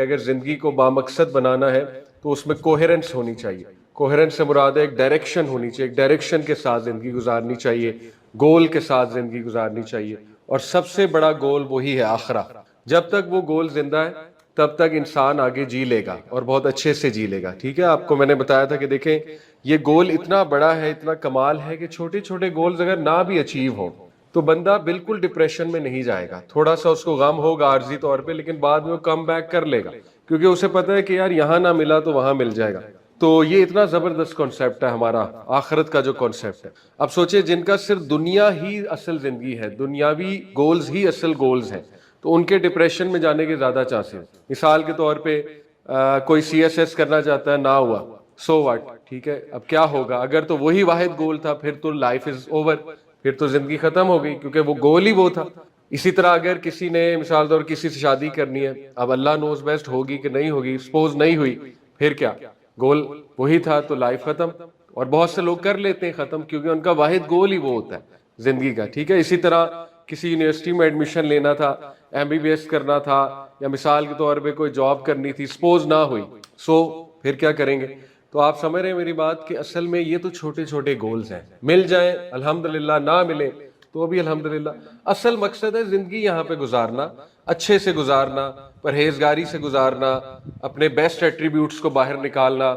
اگر زندگی کو بامقصد بنانا ہے تو اس میں کوہیرنس ہونی چاہیے. کوہیرنس سے مراد ہے ایک ڈائریکشن ہونی چاہیے, ایک ڈائریکشن کے ساتھ زندگی گزارنی چاہیے, گول کے ساتھ زندگی گزارنی چاہیے. اور سب سے بڑا گول وہی ہے آخرہ. جب تک وہ گول زندہ ہے تب تک انسان آگے جی لے گا اور بہت اچھے سے جی لے گا. ٹھیک ہے, آپ کو میں نے بتایا تھا کہ دیکھیں یہ گول اتنا بڑا ہے, اتنا کمال ہے کہ چھوٹے چھوٹے گولز اگر نہ بھی اچیو ہوں تو بندہ بالکل ڈپریشن میں نہیں جائے گا. تھوڑا سا اس کو غم ہوگا عارضی طور پہ, لیکن بعد میں وہ کم بیک کر لے گا کیونکہ اسے پتہ ہے کہ یار یہاں نہ ملا تو وہاں مل جائے گا. تو یہ اتنا زبردست کانسیپٹ ہے ہمارا آخرت کا جو کانسیپٹ ہے. اب سوچیں جن کا صرف دنیا ہی اصل زندگی ہے, دنیاوی گولز ہی اصل گولز ہیں, تو ان کے ڈپریشن میں جانے کے زیادہ چانسز. مثال کے طور پہ کوئی سی ایس ایس کرنا چاہتا ہے, نہ ہوا, سو واٹ, ٹھیک ہے, اب کیا ہوگا؟ اگر تو وہی واحد گول تھا پھر تو لائف از اوور, پھر تو زندگی ختم ہو گئی کیونکہ وہ گول ہی وہ تھا. اسی طرح اگر کسی نے مثال طور کسی سے شادی کرنی ہے, اب اللہ نوز بیسٹ ہوگی کہ نہیں ہوگی, سپوز نہیں ہوئی, پھر کیا؟ گول وہی تھا تو لائف ختم. اور بہت سے لوگ کر لیتے ہیں ختم کیونکہ ان کا واحد گول ہی وہ ہوتا ہے زندگی کا. ٹھیک ہے, اسی طرح کسی یونیورسٹی میں ایڈمیشن لینا تھا, ایم بی بی ایس کرنا تھا, یا مثال کے طور پہ کوئی جاب کرنی تھی, سپوز نہ ہوئی, سو پھر کیا کریں گے؟ تو آپ سمجھ رہے ہیں میری بات کہ اصل میں یہ تو چھوٹے چھوٹے گولز ہیں, مل جائیں الحمدللہ, نہ ملے تو بھی الحمدللہ. اصل مقصد ہے زندگی یہاں پہ گزارنا, اچھے سے گزارنا, پرہیزگاری سے گزارنا, اپنے بیسٹ ایٹریبیوٹس کو باہر نکالنا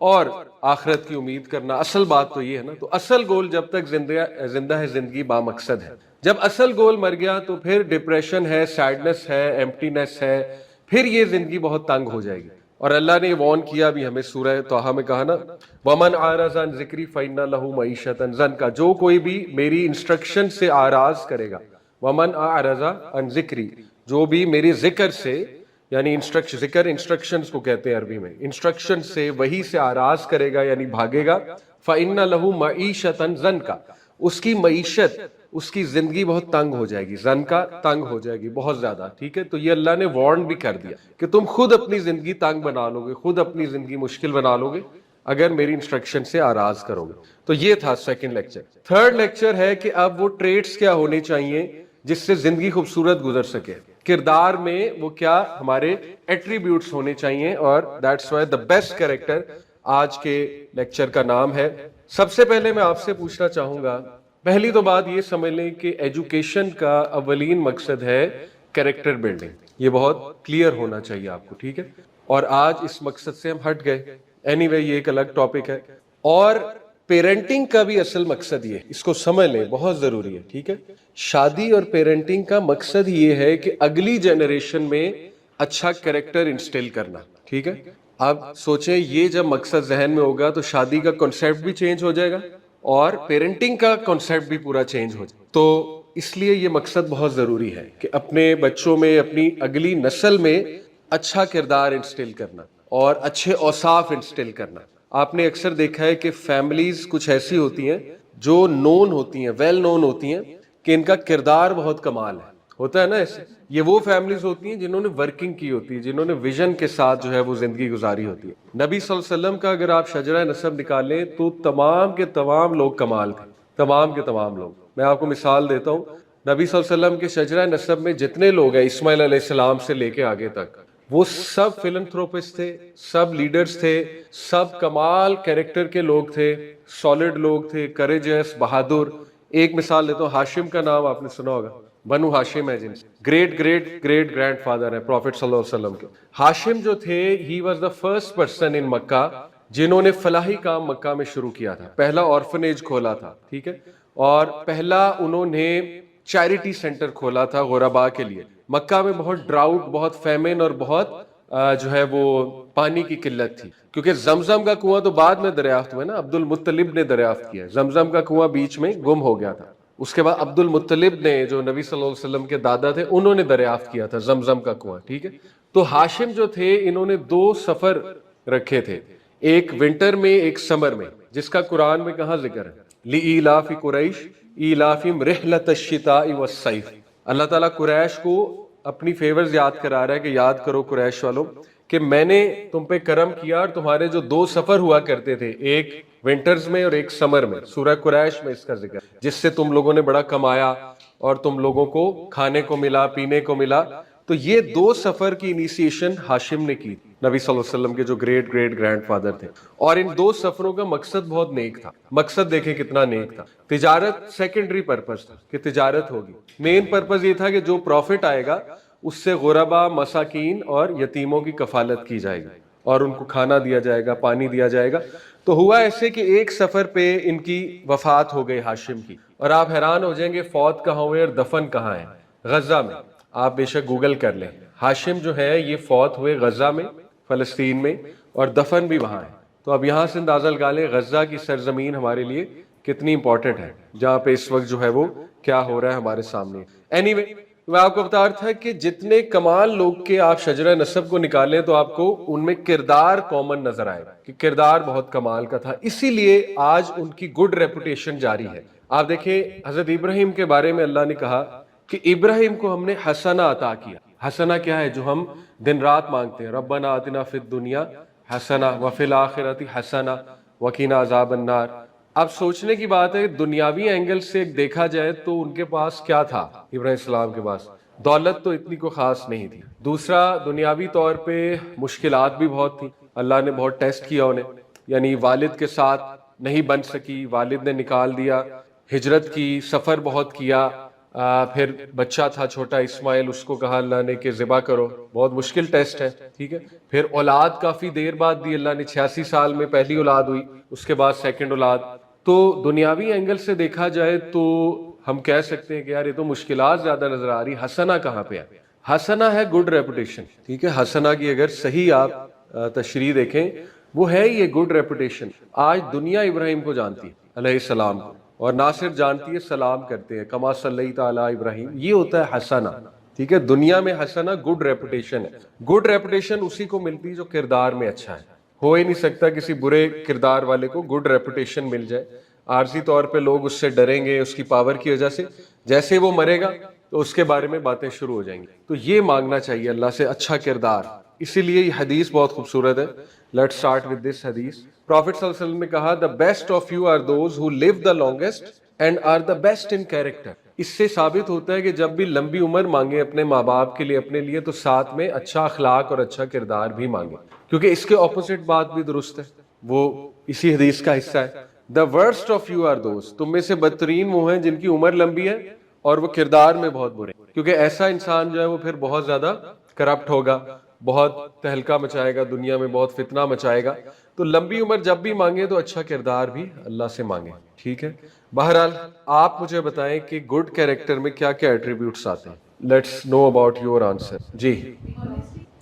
اور آخرت کی امید کرنا. اصل بات تو یہ ہے نا. تو اصل گول جب تک زندہ ہے زندگی بامقصد ہے. جب اصل گول مر گیا تو پھر ڈپریشن ہے, سیڈنس ہے, ایمپٹینس ہے, پھر یہ زندگی بہت تنگ ہو جائے گی. اور اللہ نے یہ وارن کیا بھی ہمیں سورہ طٰہٰ میں کہا نا, وَمَنْ أَعْرَضَ عَنْ ذِكْرِي فَإِنَّ لَهُ مَعِيشَةً ضَنْكَ, جو کوئی بھی میری انسٹرکشن سے آراز کرے گا. وَمَنْ أَعْرَضَ عَنْ ذِكْرِي, جو بھی میری ذکر سے, یعنی ذکر انسٹرکشنز کو کہتے ہیں عربی میں, انسٹرکشن سے وہی سے آراز کرے گا یعنی بھاگے گا, فَإِنَّ لَهُ مَعِيشَةً ضَنْكَ, اس کی معیشت, اس کی زندگی بہت تنگ ہو جائے گی. زن کا تنگ ہو جائے گی بہت زیادہ. ٹھیک ہے, تو یہ اللہ نے وارن بھی کر دیا کہ تم خود اپنی زندگی تنگ بنا لو گے, خود اپنی زندگی مشکل بنا لو گے اگر میری انسٹرکشن سے آراز کرو گے. تو یہ تھا سیکنڈ لیکچر. تھرڈ لیکچر ہے کہ اب وہ ٹریٹس کیا ہونے چاہیے جس سے زندگی خوبصورت گزر سکے. کردار میں وہ کیا ہمارے ایٹریبیوٹس ہونے چاہیے, اور that's why the best character آج کے لیکچر کا نام ہے. سب سے پہلے میں آپ سے پوچھنا چاہوں گا, پہلی تو بات یہ سمجھ لیں کہ ایجوکیشن کا اولین مقصد ہے کریکٹر بلڈنگ. یہ بہت کلیئر ہونا چاہیے آپ کو. ٹھیک ہے, اور آج اس مقصد سے ہم ہٹ گئے. اینی وے یہ ایک الگ ٹاپک ہے. اور پیرنٹنگ کا بھی اصل مقصد یہ ہے, اس کو سمجھ لیں, بہت ضروری ہے. ٹھیک ہے, شادی اور پیرنٹنگ کا مقصد یہ ہے کہ اگلی جنریشن میں اچھا کریکٹر انسٹل کرنا. ٹھیک ہے, اب سوچیں یہ جب مقصد ذہن میں ہوگا تو شادی کا کنسیپٹ بھی چینج ہو جائے گا اور پیرنٹنگ کا کنسیپٹ بھی پورا چینج ہو جائے. تو اس لیے یہ مقصد بہت ضروری ہے کہ اپنے بچوں میں, اپنی اگلی نسل میں اچھا کردار انسٹل کرنا اور اچھے اوصاف انسٹل کرنا. آپ نے اکثر دیکھا ہے کہ فیملیز کچھ ایسی ہوتی ہیں جو نون ہوتی ہیں, ویل نون ہوتی ہیں کہ ان کا کردار بہت کمال ہے, ہوتا ہے نا ایسے. یہ وہ فیملیز ہوتی ہیں جنہوں نے ورکنگ کی ہوتی ہے, جنہوں نے ویژن کے ساتھ جو ہے وہ زندگی گزاری ہوتی ہے. نبی صلی اللہ علیہ وسلم کا اگر آپ شجرہ نسب نکالیں تو تمام کے تمام لوگ کمال تھے, تمام کے تمام لوگ. میں آپ کو مثال دیتا ہوں, نبی صلی اللہ علیہ وسلم کے شجرہ نسب میں جتنے لوگ ہیں اسماعیل علیہ السلام سے لے کے آگے تک, وہ سب فلنتھروپسٹ تھے, سب لیڈرز تھے, سب کمال کیریکٹر کے لوگ تھے, سالڈ لوگ تھے, کریجس, بہادر. ایک مثال دیتا ہوں, ہاشم کا نام آپ نے سنا ہوگا, بنو ہاشم ہے جن سے great great great grand father ہے پروفٹ صلی اللہ علیہ وسلم کے. ہاشم جو تھے, he was the first person in Mecca جنہوں نے فلاحی کام مکہ میں شروع کیا تھا, پہلا آرفنیج کھولا تھا. ٹھیک ہے, اور پہلا انہوں نے چیریٹی سینٹر کھولا تھا غرباء کے لیے. مکہ میں بہت ڈراؤٹ, بہت فیمن اور بہت جو ہے وہ پانی کی قلت تھی, کیونکہ زمزم کا کنواں تو بعد میں دریافت ہوا نا, عبد المطلب نے دریافت کیا. زمزم کا کنواں بیچ میں گم ہو گیا تھا, اس کے بعد عبد المطلب نے, جو نبی صلی اللہ علیہ وسلم کے دادا تھے, انہوں نے دریافت کیا تھا زمزم کا کنواں. ٹھیک ہے, تو ہاشم جو تھے انہوں نے 2 سفر رکھے تھے, ایک ونٹر میں ایک سمر میں, جس کا قرآن میں کہاں ذکر ہے, لِإِيلَافِ قُرَيْشٍ إِيلَافِهِمْ رِحْلَةَ الشِّتَاءِ وَالصَّيْفِ. اللہ تعالیٰ قریش کو اپنی فیورز یاد کرا رہا ہے کہ یاد کرو قریش والوں کہ میں نے تم پہ کرم کیا اور تمہارے جو 2 سفر ہوا کرتے تھے, ایک ونٹرز میں اور ایک سمر میں. سورہ قریش میں اس کا ذکر, جس سے تم لوگوں نے بڑا کمایا اور تم لوگوں کو کھانے کو ملا, پینے کو ملا. تو یہ 2 سفر کی انیشیشن ہاشم نے کی نبی صلی اللہ علیہ وسلم کے جو گریٹ گریٹ گرینڈ فادر تھے، اور ان 2 سفروں کا مقصد بہت نیک تھا. مقصد دیکھیں کتنا نیک تھا. تجارت سیکنڈری پرپز تھا کہ تجارت ہوگی، مین پرپز یہ تھا کہ جو پروفٹ آئے گا اس سے غربا، مساکین اور یتیموں کی کفالت کی جائے گی اور ان کو کھانا دیا جائے گا، پانی دیا جائے گا. تو ہوا ایسے کہ ایک سفر پہ ان کی وفات ہو گئی ہاشم کی، اور آپ حیران ہو جائیں گے فوت کہاں ہوئے اور دفن کہاں ہے؟ غزہ میں. آپ بے شک گوگل کر لیں، ہاشم جو ہے یہ فوت ہوئے غزہ میں، فلسطین میں، اور دفن بھی وہاں ہے. تو اب یہاں سے اندازہ لگا لیں غزہ کی سرزمین ہمارے لیے کتنی امپورٹنٹ ہے، جہاں پہ اس وقت جو ہے وہ کیا ہو رہا ہے ہمارے سامنے. اینی وے، میں آپ کو بتا رہا تھا کہ جتنے کمال لوگ کے آپ شجرہ نسب کو نکالیں تو آپ کو ان میں کردار کامن نظر آئے کہ کردار بہت کمال کا تھا، اسی لیے آج ان کی گڈ ریپوٹیشن جاری ہے. آپ دیکھیں حضرت ابراہیم کے بارے میں اللہ نے کہا کہ ابراہیم کو ہم نے حسنہ عطا کیا. حسنہ کیا ہے؟ جو ہم دن رات مانگتے ہیں، ربنا آتنا فی الدنیا حسنہ وفی الآخرۃ حسنہ وقنا عذاب النار. اب سوچنے کی بات ہے، دنیاوی اینگل سے دیکھا جائے تو ان کے پاس کیا تھا؟ ابراہیم السلام کے پاس دولت تو اتنی کو خاص نہیں تھی. دوسرا، دنیاوی طور پہ مشکلات بھی بہت تھیں، اللہ نے بہت ٹیسٹ کیا انہیں. یعنی والد کے ساتھ نہیں بن سکی، والد نے نکال دیا، ہجرت کی، سفر بہت کیا. پھر بچہ تھا چھوٹا اسماعیل، اس کو کہا اللہ نے کہ ذبح کرو، بہت مشکل ٹیسٹ ہے. ٹھیک ہے. پھر اولاد کافی دیر بعد دی اللہ نے، 86 سال میں پہلی اولاد ہوئی، اس کے بعد سیکنڈ اولاد. تو دنیاوی اینگل سے دیکھا جائے تو ہم کہہ سکتے ہیں کہ یار یہ تو مشکلات زیادہ نظر آ رہی. حسنہ کہاں پہ ہے؟ حسنہ ہے گڈ ریپوٹیشن. ٹھیک ہے. حسنہ کی اگر صحیح آپ تشریح دیکھیں، وہ ہے یہ گڈ ریپوٹیشن. آج دنیا ابراہیم کو جانتی ہے علیہ السلام کو، اور نہ صرف جانتی ہے، سلام کرتے ہیں، کما صلی تعالی ابراہیم. یہ ہوتا ہے حسنہ. ٹھیک ہے. دنیا میں حسنہ گڈ ریپوٹیشن ہے. گڈ ریپوٹیشن اسی کو ملتی ہے جو کردار میں اچھا ہے. ہو ہی نہیں سکتا کسی برے کردار والے کو گڈ ریپوٹیشن مل جائے. عارضی طور پہ لوگ اس سے ڈریں گے اس کی پاور کی وجہ سے، جیسے وہ مرے گا تو اس کے بارے میں باتیں شروع ہو جائیں گی. تو یہ مانگنا چاہیے اللہ سے اچھا کردار. اسی لیے یہ حدیث بہت خوبصورت ہے. لیٹس اسٹارٹ ود دس حدیث. پروفٹ صلی اللہ علیہ وسلم نے کہا the best of you are those who live the longest and are the best in character. اس سے ثابت ہوتا ہے کہ جب بھی لمبی عمر مانگے اپنے ماں باپ کے لیے، اپنے لیے، تو ساتھ میں اچھا اخلاق اور اچھا کردار بھی مانگے، کیونکہ اس کے اپوزٹ بات بھی درست ہے، وہ اسی حدیث کا حصہ ہے. the worst of you are those، تم میں سے بدترین وہ ہیں جن کی عمر لمبی ہے اور وہ کردار میں بہت برے، کیونکہ ایسا انسان جو ہے وہ پھر بہت زیادہ کرپٹ ہوگا، بہت تہلکہ مچائے گا دنیا میں، بہت فتنہ مچائے گا. تو لمبی عمر جب بھی مانگے تو اچھا کردار بھی اللہ سے مانگے. ٹھیک ہے. بہرحال آپ مجھے بتائیں کہ گڈ کیریکٹر میں کیا کیا ایٹریبیوٹس آتے ہیں. Let's know about your answer. جی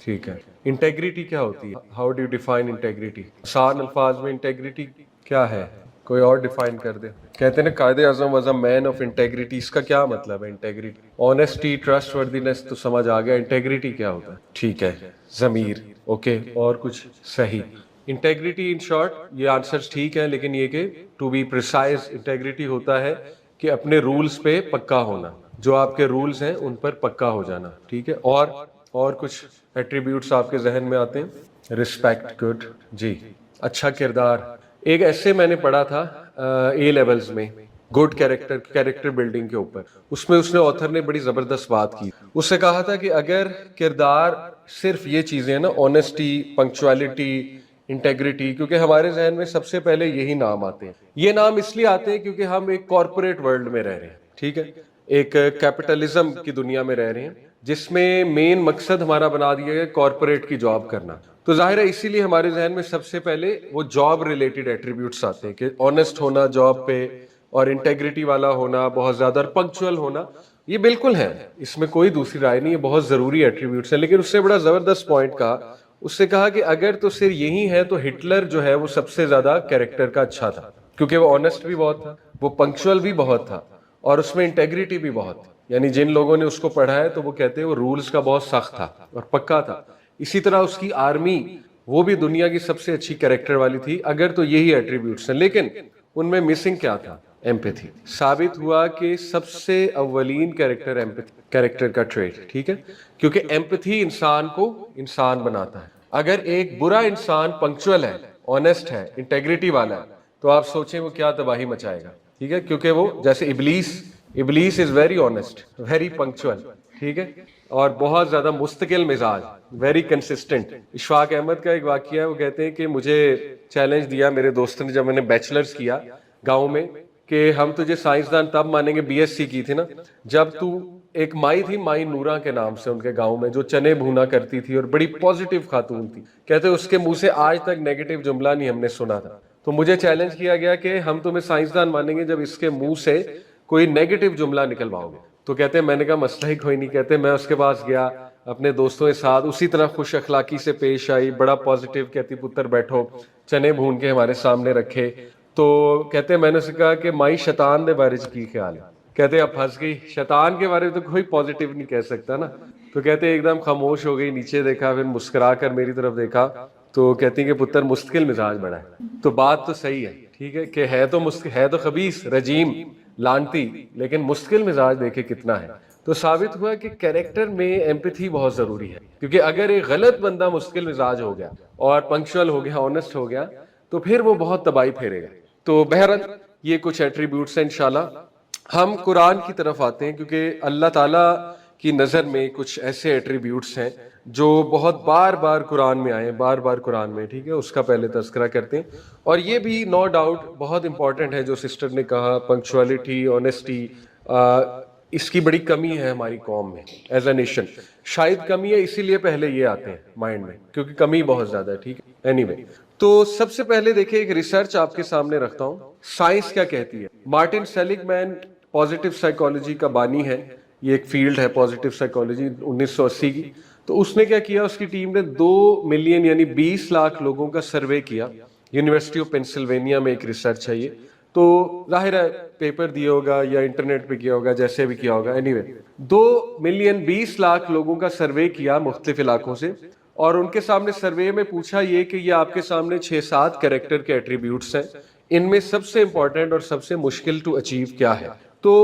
ٹھیک ہے. انٹیگریٹی کیا ہوتی ہے؟ How do you define integrity? آسان الفاظ میں انٹیگریٹی کیا ہے؟ کوئی اور ڈیفائن کر دے. کہتے ہیں نا Quaid Azam was a man of integrity. اس کا کیا مطلب ہے انٹیگریٹی؟ آنیسٹی، ٹرسٹ وردینس تو سمجھ آ گیا. انٹیگریٹی کیا ہوتا ہے؟ ٹھیک ہے. ضمیر. اوکے. اور کچھ؟ صحیح. انٹیگریٹی ان شارٹ یہ آنسرز ٹھیک ہے، لیکن یہ کہ ٹو بی پریسائز، انٹیگریٹی ہوتا ہے کہ اپنے رولز پہ پکا ہونا، جو آپ کے رولز ہیں ان پر پکا ہو جانا. ٹھیک ہے. اور کچھ ایٹریبیوٹس آپ کے ذہن میں آتے ہیں؟ رسپیکٹ. گڈ. جی. اچھا کردار. ایک ایسے میں نے پڑھا تھا اے لیولز میں گڈ کیریکٹر بلڈنگ کے اوپر. اس میں آتھر نے بڑی زبردست بات کی. اس سے کہا تھا کہ اگر کردار صرف یہ چیزیں ہیں نا، آنیسٹی، پنکچویلٹی، انٹیگریٹی، کیونکہ ہمارے ذہن میں سب سے پہلے یہی نام آتے ہیں. یہ نام اس لیے آتے ہیں کیونکہ ہم ایک کارپوریٹ ورلڈ میں رہ رہے ہیں. ٹھیک ہے. ایک کیپٹلزم کی دنیا میں رہ رہے ہیں جس میں مین مقصد ہمارا بنا دیا گیا کارپوریٹ کی جاب کرنا. تو ظاہر ہے اسی لیے ہمارے ذہن میں سب سے پہلے وہ جاب ریلیٹڈ ایٹریبیوٹس آتے ہیں کہ آنیسٹ ہونا جاب پہ، اور انٹیگریٹی والا ہونا، بہت زیادہ پنکچوئل ہونا. یہ بالکل ہے، اس میں کوئی دوسری رائے نہیں، یہ بہت ضروری ایٹریبیوٹس ہیں. لیکن اس سے بڑا زبردست پوائنٹ کہا، اس سے کہا کہ اگر تو صرف یہی ہے تو ہٹلر جو ہے وہ سب سے زیادہ کیریکٹر کا اچھا تھا، کیونکہ وہ آنیسٹ بھی بہت تھا، وہ پنکچوئل بھی بہت تھا، اور اس میں انٹیگریٹی بھی بہت تھی. یعنی جن لوگوں نے اس کو پڑھا ہے تو وہ کہتے ہیں وہ رولز کا بہت سخت تھا اور پکا تھا. اسی طرح اس کی آرمی، وہ بھی دنیا کی سب سے اچھی کیریکٹر والی تھی. اگر تو یہی ایٹریبیوٹس ہیں، لیکن ان میں مسنگ کیا تھا؟ ایمپیتھی. ثابت ہوا کہ سب سے اولین کیریکٹر کا ٹریٹ. ٹھیک ہے. کیونکہ ایمپیتھی انسان کو انسان بناتا ہے. اگر ایک برا انسان پنکچوئل ہے، آنیسٹ ہے، انٹیگریٹی والا ہے، تو آپ سوچیں وہ کیا تباہی مچائے گا. ٹھیک ہے. کیونکہ وہ جیسے ابلیس is very honest, very punctual, ٹھیک ہے, اور بہت زیادہ مستقل مزاج, ویری کنسسٹنٹ. اشفاق احمد کا ایک واقعہ ہے, وہ کہتے ہیں کہ مجھے چیلنج دیا میرے دوست نے جب میں نے بیچلرز کیا گاؤں میں, کہ ہم تجھے سائنسدان تب مانیں گے, بی ایس سی کی تھی نا, جب تو ایک مائی تھی, مائی نورا کے نام سے ان کے گاؤں میں, جو چنے بھونا کرتی تھی اور بڑی پازیٹیو خاتون تھی. کہتے اس کے منہ سے آج تک نیگیٹو جملہ نہیں ہم نے سنا تھا. تو مجھے چیلنج کیا گیا کہ ہم تمہیں سائنسدان مانیں گے جب اس کے منہ سے کوئی نیگیٹو جملہ نکلواؤ گے. تو کہتے ہیں میں نے کہا مسئلہ ہی کوئی نہیں. کہتے میں اس کے پاس گیا اپنے دوستوں کے ساتھ, اسی طرح خوش اخلاقی سے پیش آئی, بڑا پازیٹیو, کہتی پتر بیٹھو, چنے بھون کے ہمارے سامنے رکھے. تو کہتے میں نے اسے کہا کہ مائی شیطان دے بارے کی خیال ہے. کہتے اب پھنس گئی, شیطان کے بارے میں تو کوئی پازیٹیو نہیں کہہ سکتا نا. تو کہتے ایک دم خاموش ہو گئی, نیچے دیکھا, پھر مسکرا کر میری طرف دیکھا. تو کہتی کہ پتر مستقل مزاج بڑا ہے. تو بات تو صحیح ہے, ٹھیک ہے, کہ ہے تو خبیث, رجیم, لانتی, لیکن مستقل مزاج دیکھے کتنا ہے. تو ثابت ہوا کہ کیریکٹر میں ایمپیتھی بہت ضروری ہے, کیونکہ اگر ایک غلط بندہ مستقل مزاج ہو گیا اور پنکچوئل ہو گیا, آنےسٹ ہو گیا, تو پھر وہ بہت تباہی پھیرے گا. تو بہرحال یہ کچھ ایٹریبیوٹس ہیں. انشاءاللہ ہم قرآن کی طرف آتے ہیں, کیونکہ اللہ تعالیٰ کی نظر میں کچھ ایسے ایٹریبیوٹس ہیں جو بہت بار بار قرآن میں آئے, بار بار قرآن میں, ٹھیک ہے, اس کا پہلے تذکرہ کرتے ہیں. اور یہ بھی نو ڈاؤٹ بہت امپورٹنٹ ہے, جو سسٹر نے کہا, پنکچوئلٹی, آنےسٹی, اس کی بڑی کمی ہے ہماری قوم میں ایز اے نیشن. شاید کمی ہے اسی لیے پہلے یہ آتے ہیں مائنڈ میں, کیونکہ کمی بہت زیادہ ہے. ٹھیک ہے, اینی وے, تو سب سے پہلے دیکھیں ایک ریسرچ آپ کے سامنے رکھتا ہوں, سائنس کیا کہتی ہے. مارٹن سیلگ مین پازیٹیو سائیکالوجی کا بانی ہے, یہ ایک فیلڈ ہے پازیٹیو سائیکالوجی 1980 کی. تو اس نے کیا کیا, اس کی ٹیم نے 2 ملین یعنی 20 لاکھ لوگوں کا سروے کیا. یونیورسٹی آف پینسلوینیا میں ایک ریسرچ ہے یہ. تو ظاہر ہے پیپر دیا ہوگا یا انٹرنیٹ پہ کیا ہوگا, جیسے بھی کیا ہوگا. اینی وے 2 ملین 20 لاکھ لوگوں کا سروے کیا مختلف علاقوں سے, اور ان کے سامنے سروے میں پوچھا یہ کہ یہ آپ کے سامنے 6-7 کریکٹر کے ایٹریبیوٹس ہیں, ان میں سب سے امپورٹنٹ اور سب سے مشکل ٹو اچیو کیا ہے. تو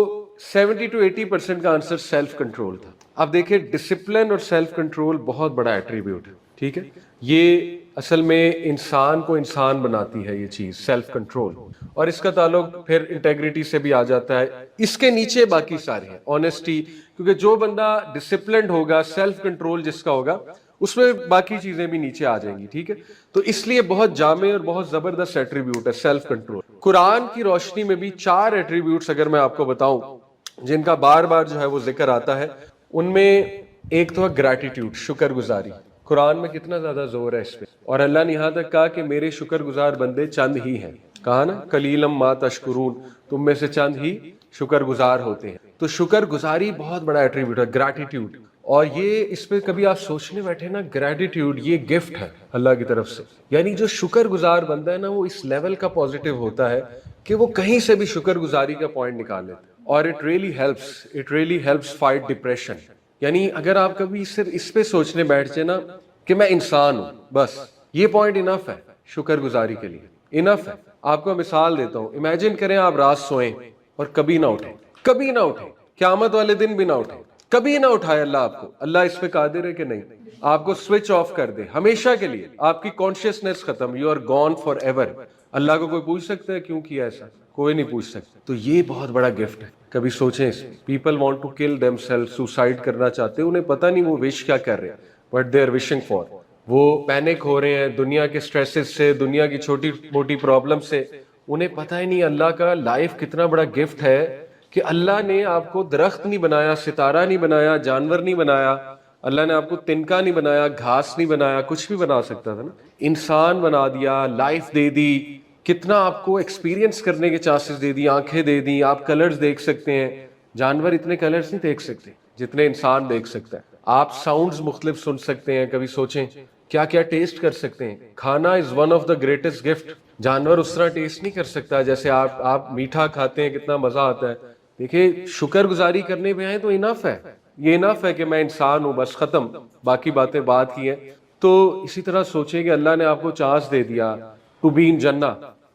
70-80% کا آنسر سیلف کنٹرول تھا. اب دیکھیں ڈسپلن اور سیلف کنٹرول بہت بڑا ایٹریبیوٹ ہے, ٹھیک ہے, یہ اصل میں انسان کو انسان بناتی ہے یہ چیز, سیلف کنٹرول, اور اس کا تعلق پھر انٹیگریٹی سے بھی آ جاتا ہے. اس کے نیچے باقی سارے ہیں, آنےسٹی, کیونکہ جو بندہ ڈسپلنڈ ہوگا, سیلف کنٹرول جس کا ہوگا, اس میں باقی چیزیں بھی نیچے آ جائیں گی. ٹھیک ہے, تو اس لیے بہت جامع اور بہت زبردست ایٹریبیوٹ ہے سیلف کنٹرول. قرآن کی روشنی میں بھی 4 ایٹریبیوٹس اگر میں آپ کو بتاؤں جن کا بار بار جو ہے وہ ذکر آتا ہے, ان میں ایک تو ہے گریٹیٹیوڈ, شکر گزاری. قرآن میں کتنا زیادہ زور ہے اس پہ, اور اللہ نے یہاں تک کہا کہ میرے شکر گزار بندے چند ہی ہیں. کہا نا قلیلم ما تشکرون, تم میں سے چند ہی شکر گزار ہوتے ہیں. تو شکر گزاری بہت بڑا ایٹریبیوٹ ہے, گریٹیٹیوڈ. اور یہ اس پہ کبھی آپ سوچنے بیٹھے نا, گریٹیٹیوڈ یہ گفٹ ہے اللہ کی طرف سے. یعنی جو شکر گزار بندہ ہے نا, وہ اس لیول کا پازیٹیو ہوتا ہے کہ وہ کہیں سے بھی شکر گزاری کا پوائنٹ نکال لیتا ہے. اور it really helps fight depression. یعنی اگر آپ کبھی صرف اس پہ سوچنے بیٹھ جائے نا کہ میں انسان ہوں, بس یہ پوائنٹ انف ہے شکر گزاری کے لیے, انف ہے. آپ کو مثال دیتا ہوں, امیجن کریں آپ رات سوئیں اور کبھی نہ اٹھیں, کبھی نہ اٹھیں, قیامت والے دن بھی نہ اٹھیں, کبھی نہ اٹھائے اللہ آپ کو. اللہ اس پہ قادر ہے کہ نہیں, آپ کو سوئچ آف کر دے ہمیشہ کے لیے, آپ کی کانشیسنیس ختم, you are gone forever. اللہ کو کوئی پوچھ سکتا ہے کیوں کیا ایسا؟ کوئی نہیں پوچھ سکتا. تو یہ بہت بڑا گفٹ ہے. کبھی سوچیں, people want to kill them self, suicide کرنا چاہتے ہیں, انہیں پتہ نہیں وہ وش کیا کر رہے ہیں, but they are wishing for. وہ پینک ہو رہے ہیں دنیا کے سٹریسز سے, دنیا کی چھوٹی موٹی پرابلم سے, انہیں پتہ ہی نہیں اللہ کا لائف کتنا بڑا گفٹ ہے کہ اللہ نے آپ کو درخت نہیں بنایا, ستارہ نہیں بنایا, جانور نہیں بنایا, اللہ نے آپ کو تنکا نہیں بنایا, گھاس نہیں بنایا, کچھ بھی بنا سکتا تھا نا, انسان بنا دیا, لائف دے دی, کتنا آپ کو ایکسپیرینس کرنے کے چانسز دے دی, آنکھیں دے دی, آپ کلرز دیکھ سکتے ہیں. جانور اتنے کلرز نہیں دیکھ سکتے جتنے انسان دیکھ سکتا ہے. آپ ساؤنڈز مختلف سن سکتے ہیں, کبھی سوچیں کیا کیا ٹیسٹ کر سکتے ہیں. کھانا is one of the greatest gift. جانور اس طرح ٹیسٹ نہیں کر سکتا جیسے آپ میٹھا کھاتے ہیں, کتنا مزہ آتا ہے. دیکھیں شکر گزاری کرنے پہ آئے تو انف ہے, یہ انف ہے کہ میں انسان ہوں, بس ختم, باقی باتیں بات کی ہیں. تو اسی طرح سوچیں کہ اللہ نے آپ کو چانس دے دیا ٹو بی ان جنہ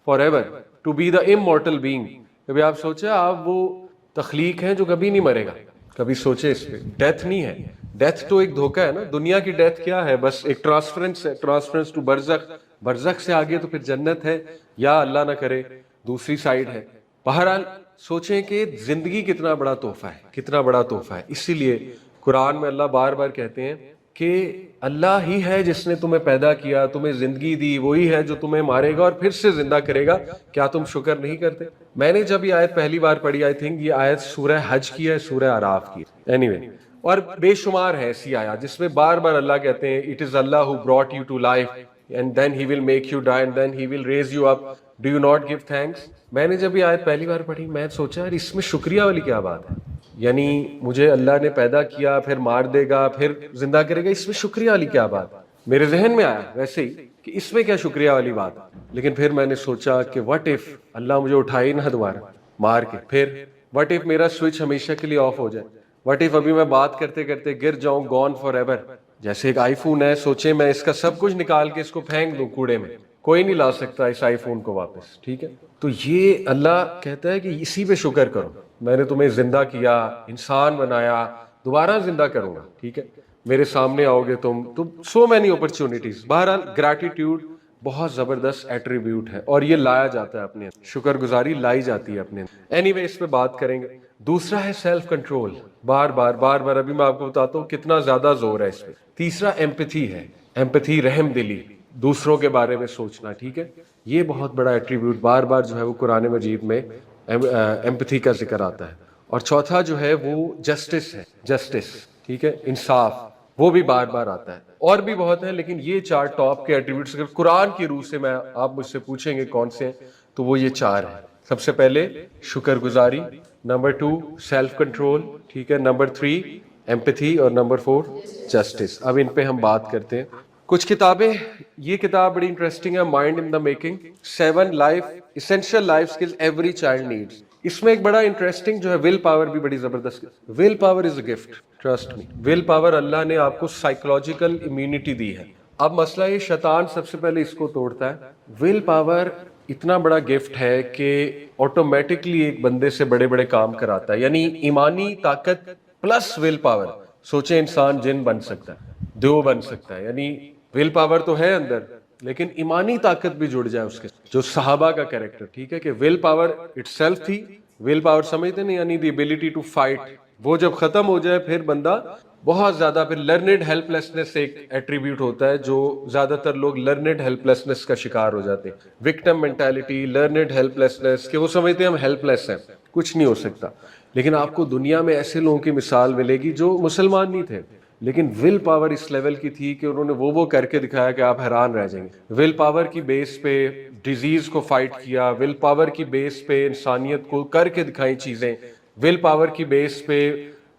forever, to be the immortal being. کبھی آپ سوچیں آپ وہ تخلیق ہیں جو کبھی نہیں مرے گا. کبھی سوچے اس پہ, ڈیتھ نہیں ہے. ڈیتھ تو ایک دھوکہ ہے نا, دنیا کی ڈیتھ کیا ہے, بس ایک ٹرانسفرنس ہے, ٹرانسفرنس ٹو برزخ, برزخ سے آگے تو پھر جنت ہے, یا اللہ نہ کرے دوسری سائیڈ ہے. بہرحال سوچیں کہ زندگی کتنا بڑا تحفہ ہے, کتنا بڑا تحفہ ہے. اسی لیے قرآن میں اللہ بار بار کہتے ہیں کہ اللہ ہی ہے جس نے تمہیں پیدا کیا، تمہیں زندگی دی، وہی ہے جو تمہیں مارے گا اور پھر سے زندہ کرے گا، کیا تم شکر نہیں کرتے؟ میں نے جب یہ آیت پہلی بار پڑھی، آئی تھنک یہ آیت سورہ حج کی ہے، سورہ اعراف کی ہے، اینی وے، اور بے شمار ہے ایسی آیات جس میں بار بار اللہ کہتے ہیں اٹ از اللہ who brought you to life and then he will make you die and then he will raise you up, do you not give thanks? میں نے جب یہ آیت پہلی بار پڑھی میں سوچا یار اس میں شکریہ والی کیا بات ہے، یعنی مجھے اللہ نے پیدا کیا پھر مار دے گا پھر زندہ کرے گا، اس میں شکریہ والی کیا بات؟ میرے ذہن میں آیا ویسے ہی کہ اس میں کیا شکریہ والی بات، لیکن پھر میں نے سوچا کہ وٹ اف اللہ مجھے اٹھائی نہ دوبارہ مار کے، پھر وٹ اف میرا سوئچ ہمیشہ کے لیے آف ہو جائے، وٹ اف ابھی میں بات کرتے کرتے گر جاؤں، گون فار ایور، جیسے ایک آئی فون ہے، سوچے میں اس کا سب کچھ نکال کے اس کو پھینک دوں کوڑے میں، کوئی نہیں لا سکتا اس آئی فون کو واپس، ٹھیک ہے؟ تو یہ اللہ کہتا ہے کہ اسی پہ شکر کرو، میں نے تمہیں زندہ کیا، انسان بنایا، دوبارہ زندہ کروں گا، ٹھیک ہے؟ میرے سامنے آؤ گے تم، تو سو مینی اپرچونٹیز۔ بہرحال گریٹیٹیوڈ بہت زبردست ایٹریبیوٹ ہے اور یہ لایا جاتا ہے اپنے، شکر گزاری لائی جاتی ہے اپنے۔ اینی وے اس پہ بات کریں گے۔ دوسرا ہے سیلف کنٹرول، بار بار ابھی میں آپ کو بتاتا ہوں کتنا زیادہ زور ہے اس پہ۔ تیسرا ایمپتھی ہے، ایمپتھی رحم دلی، دوسروں کے بارے میں سوچنا، ٹھیک ہے؟ یہ بہت بڑا ایٹریبیوٹ بار بار جو ہے وہ قرآن مجید میں ایمپتھی کا ذکر آتا ہے۔ اور چوتھا جو ہے وہ جسٹس ہے، جسٹس، ٹھیک ہے، انصاف، وہ بھی بار بار آتا ہے، اور بھی بہت ہیں لیکن یہ چار ٹاپ کے ایٹریبیوٹس اگر قرآن کی روح سے میں آپ مجھ سے پوچھیں گے کون سے ہیں تو وہ یہ چار ہیں۔ سب سے پہلے شکر گزاری، نمبر 2 سیلف کنٹرول، ٹھیک ہے، نمبر 3 ایمپتھی، اور نمبر 4 جسٹس۔ اب ان پہ ہم بات کرتے ہیں۔ کچھ کتابیں، یہ کتاب بڑی انٹرسٹنگ ہے، mind in the making, 7 life essential life skills every child needs. اس میں ایک بڑا انٹرسٹنگ جو ہے ول پاور بھی بڑی زبردست۔ Will power is a gift, trust me, will power اللہ نے آپ کو سائیکولوجیکل امیونٹی دی ہے۔ اب مسئلہ یہ شیطان سب سے پہلے اس کو توڑتا ہے۔ ول پاور اتنا بڑا گفٹ ہے کہ آٹومیٹکلی ایک بندے سے بڑے بڑے کام کراتا ہے، یعنی ایمانی طاقت پلس ول پاور۔ سوچیں انسان جن بن سکتا ہے، دیو بن سکتا ہے، یعنی ول پاور تو ہے اندر لیکن ایمانی طاقت بھی جڑ جائے اس کے، جو صحابہ کا کریکٹر، ٹھیک ہے، کہ ول پاور اٹ سیلف تھی، ول پاور سمجھتے نہیں، یعنی دی ایبلٹی ٹو فائٹ، وہ جب ختم ہو جائے پھر بندہ بہت زیادہ، پھر لرنڈ ہیلپ لیسنس ایک ایٹریبیوٹ ہوتا ہے جو زیادہ تر لوگ لرنڈ ہیلپ لیسنس کا شکار ہو جاتے ہیں، victim mentality, learned help lessons, کہ وہ سمجھتے ہیں ہم ہیلپ لیس ہیں، کچھ نہیں ہو سکتا۔ لیکن آپ کو دنیا میں ایسے لوگوں کی مثال ملے گی جو مسلمان نہیں تھے لیکن ول پاور اس لیول کی تھی کہ انہوں نے وہ کر کے دکھایا کہ آپ حیران رہ جائیں گے۔ ول پاور کی بیس پہ ڈیزیز کو فائٹ کیا، ول پاور کی بیس پہ انسانیت کو کر کے دکھائیں چیزیں، ول پاور کی بیس پہ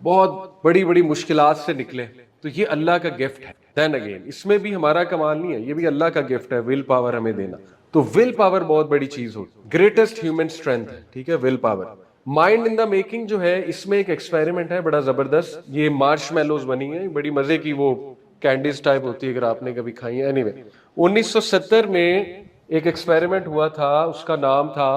بہت بڑی بڑی مشکلات سے نکلے۔ تو یہ اللہ کا گفٹ ہے۔ دین اگین اس میں بھی ہمارا کمال نہیں ہے، یہ بھی اللہ کا گفٹ ہے، ول پاور ہمیں دینا۔ تو ول پاور بہت بڑی چیز ہوتی، گریٹسٹ ہیومن اسٹرینتھ، ٹھیک ہے، will power. Mind in the making جو ہے، اس میں ایک ایکسپیریمنٹ ہے بڑا زبردست، یہ مارش میلوز بنی ہیں، بڑی مزے کی وہ کینڈیز ٹائپ ہوتی ہے اگر آپ نے کبھی کھائی ہیں۔ اینی وے 1970 میں ایک ایکسپیریمنٹ ہوا تھا، اس کا نام تھا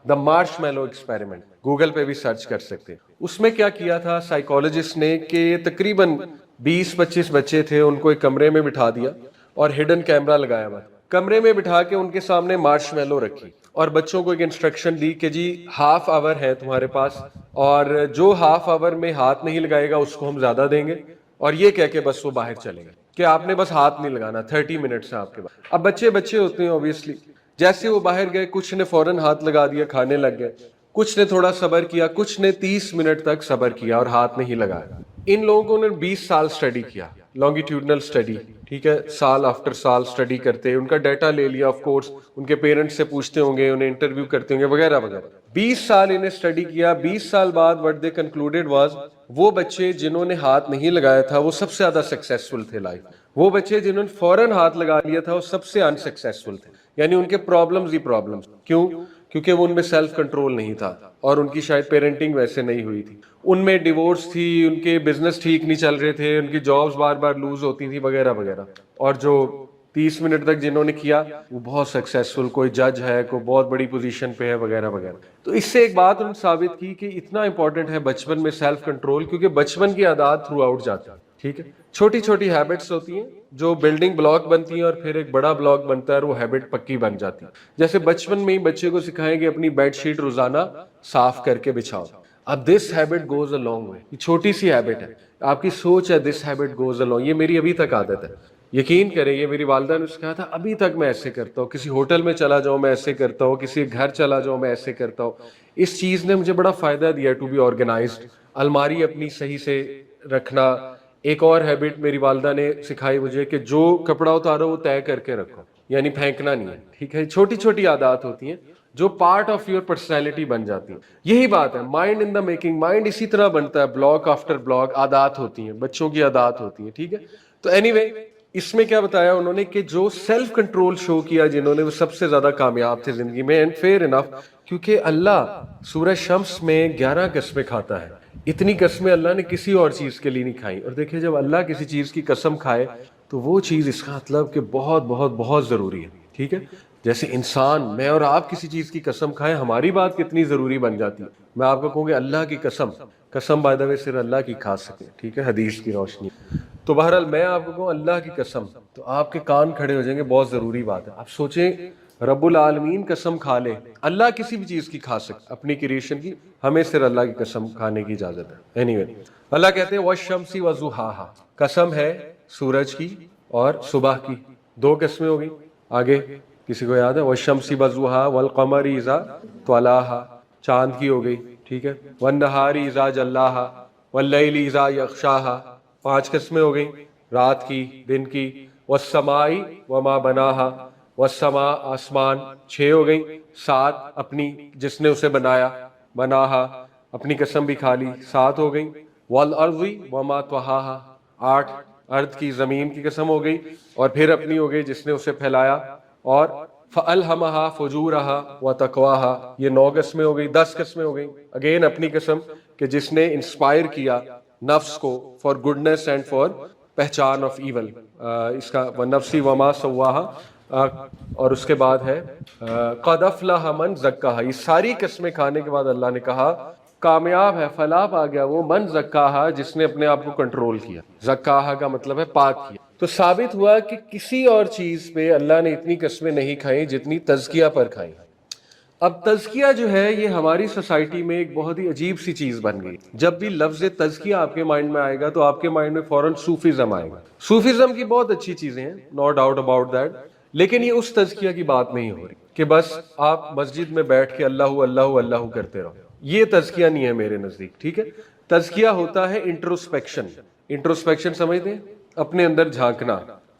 دا مارش میلو ایکسپیریمنٹ، گوگل پہ بھی سرچ کر سکتے ہیں۔ اس میں کیا کیا تھا سائیکالوجسٹ نے کہ تقریباً 20-25 بچے تھے، ان کو ایک کمرے میں بٹھا دیا اور ہڈن کیمرہ لگایا ہوا، کمرے میں بٹھا کے ان کے سامنے مارش میلو رکھی اور بچوں کو ایک انسٹرکشن دی کہ جی ½ آور ہے تمہارے پاس، اور جو ½ آور میں ہاتھ نہیں لگائے گا اس کو ہم زیادہ دیں گے، اور یہ کہہ کے بس وہ باہر چلے گا کہ آپ نے بس ہاتھ نہیں لگانا، 30 منٹس ہے آپ کے پاس۔ اب بچے ہوتے ہیں اوبیسلی، جیسے وہ باہر گئے کچھ نے فوراً ہاتھ لگا دیا، کھانے لگ گئے، کچھ نے تھوڑا صبر کیا، کچھ نے 30 منٹ تک صبر کیا اور ہاتھ نہیں لگایا۔ ان لوگوں نے 20 سال سٹڈی کیا، لانگیٹیوڈنل سٹڈی، ٹھیک ہے، سال آفٹر سال سٹڈی کرتے، ان کا ڈیٹا لے لیا، آف کورس ان کے پیرنٹس سے پوچھتے ہوں گے، انہیں انٹرویو کرتے ہوں گے وغیرہ وغیرہ۔ 20 سال انہیں سٹڈی کیا، 20 سال بعد what they concluded was وہ بچے جنہوں نے ہاتھ نہیں لگایا تھا وہ سب سے زیادہ سکسیسفل تھے لائف، وہ بچے جنہوں نے فوراً ہاتھ لگا لیا تھا وہ سب سے انسکسیسفل تھے، یعنی ان کے پرابلمز ہی پرابلمز۔ کیوں؟ کیونکہ وہ ان میں سیلف کنٹرول نہیں تھا اور ان کی شاید پیرنٹنگ ویسے نہیں ہوئی تھی، ان میں ڈیورس تھی، ان کے بزنس ٹھیک نہیں چل رہے تھے، ان کی جابز بار بار لوز ہوتی تھی وغیرہ وغیرہ۔ اور جو 30 منٹ تک جنہوں نے کیا وہ بہت سکسیسفل، کوئی جج ہے، کوئی بہت بڑی پوزیشن پہ ہے وغیرہ وغیرہ۔ تو اس سے ایک بات انہوں نے ثابت کی کہ اتنا امپورٹنٹ ہے بچپن میں سیلف کنٹرول، کیونکہ بچپن کی عادات تھرو آؤٹ جاتی ہے، ٹھیک ہے، چھوٹی چھوٹی ہیبٹس ہوتی ہیں جو بلڈنگ بلاک بنتی ہیں اور پھر ایک بڑا بلاک بنتا ہے اور وہ ہیبٹ پکی بن جاتی ہے۔ جیسے بچپن میں ہی بچے کو سکھائیں کہ اپنی بیڈ شیٹ روزانہ صاف کر کے بچھاؤ، اب this habit goes a long way, یہ چھوٹی سی ہیبٹ ہے، آپ کی سوچ ہے this habit goes a long, یہ میری ابھی تک عادت ہے، یقین کریں یہ میری والدہ نے اس کہا تھا ابھی تک میں ایسے کرتا ہوں، کسی ہوٹل میں چلا جاؤں میں ایسے کرتا ہوں، کسی گھر چلا جاؤں میں ایسے کرتا ہوں. اس چیز نے مجھے بڑا فائدہ دیا ٹو بی آرگنائزڈ، الماری اپنی صحیح سے رکھنا. ایک اور ہیبٹ میری والدہ نے سکھائی مجھے کہ جو کپڑا اتارو وہ طے کر کے رکھو، یعنی پھینکنا نہیں ہے، ٹھیک ہے. چھوٹی چھوٹی عادات ہوتی ہیں جو پارٹ آف یور پرسنالٹی بن جاتی ہیں. یہی بات ہے mind in the making, mind اسی طرح بنتا ہے، بلاک آفٹر بلاک عادات ہوتی ہیں، بچوں کی عادات ہوتی ہیں، ٹھیک ہے. تو اینی وے اس میں کیا بتایا انہوں نے کہ جو سیلف کنٹرول شو کیا جنہوں نے، وہ سب سے زیادہ کامیاب تھے زندگی میں. اینڈ فیئر انف، کیونکہ اللہ سورہ شمس میں 11 قسمیں کھاتا ہے، اتنی قسمیں اللہ نے کسی اور چیز کے لیے نہیں کھائیں. اور دیکھیں جب اللہ کسی چیز کی قسم کھائے تو وہ چیز اس کا مطلب کہ بہت بہت بہت ضروری ہے، ٹھیک ہے. جیسے انسان میں اور آپ کسی چیز کی قسم کھائیں، ہماری بات کتنی ضروری بن جاتی ہے. میں آپ کو کہوں گی اللہ کی قسم، قسم بائی دا وے صرف اللہ کی کھا سکے، ٹھیک ہے، حدیث کی روشنی. تو بہرحال میں آپ کو کہوں اللہ کی قسم تو آپ کے کان کھڑے ہو جائیں گے، بہت ضروری بات ہے. آپ سوچیں رب العالمین قسم کھا لے، اللہ کسی بھی چیز کی کھا سکتا اپنی کریشن کی، ہمیں صرف اللہ کی قسم کھانے کی اجازت ہے. اینی وے اللہ کہتے ہیں والشمس وضحاها، قسم ہے سورج کی اور صبح کی. 2 قسمیں ہو گئی. آگے کسی کو یاد ہے؟ والشمس وضحاها والقمر اذا طلاها، چاند کی ہو گئی، ٹھیک ہے. والنہار اذا جلاها واللیل اذا یغشاها، 5 قسمیں ہو گئی، رات کی، دن کی. والسماء وما بناها، والسماء آسمان، 6 ہو گئی. 7 اپنی جس نے اسے بنایا، بناها اپنی قسم بھی کھا لی، 7 ہو گئی. والارض وما طحاها، 8 ارض کی، زمین کی قسم ہو گئی. اور پھر اپنی ہو گئی جس نے اسے پھیلایا. اور فألہمها فجورها وتقواها، یہ 9 قسمیں ہو گئی. 10 قسمیں ہو گئی اگین اپنی قسم کہ جس نے انسپائر کیا نفس کو فار گڈنس اینڈ فار پہچان آف ایول. اس کا ونفسی وما سواہا، اور اس کے بعد ہے قد افلح من زکاہا. یہ ساری قسمیں کھانے کے بعد اللہ نے کہا کامیاب ہے، فلاح پا گیا وہ من زکاہا جس نے اپنے آپ کو کنٹرول کیا. زکاہا کا مطلب ہے پاک کیا. تو ثابت ہوا کہ کسی اور چیز پہ اللہ نے اتنی قسمیں نہیں کھائیں جتنی تزکیہ پر کھائیں. اب تزکیہ جو ہے یہ ہماری سوسائٹی میں ایک بہت ہی عجیب سی چیز بن گئی. جب بھی لفظ تزکیہ آپ کے مائنڈ میں آئے گا تو آپ کے مائنڈ میں فوراً صوفیزم آئے گا. صوفیزم کی بہت اچھی چیزیں ہیں، نو ڈاؤٹ اباؤٹ دیٹ، لیکن یہ اس تزکیہ کی بات نہیں ہو رہی کہ بس آپ مسجد میں بیٹھ کے اللہ اللہ اللہ کرتے رہو. یہ تزکیہ نہیں ہے میرے نزدیک، ٹھیک ہے. تزکیہ ہوتا ہے انٹروسپیکشن. انٹروسپیکشن سمجھتے ہیں؟ اپنے اندر جھانکنا،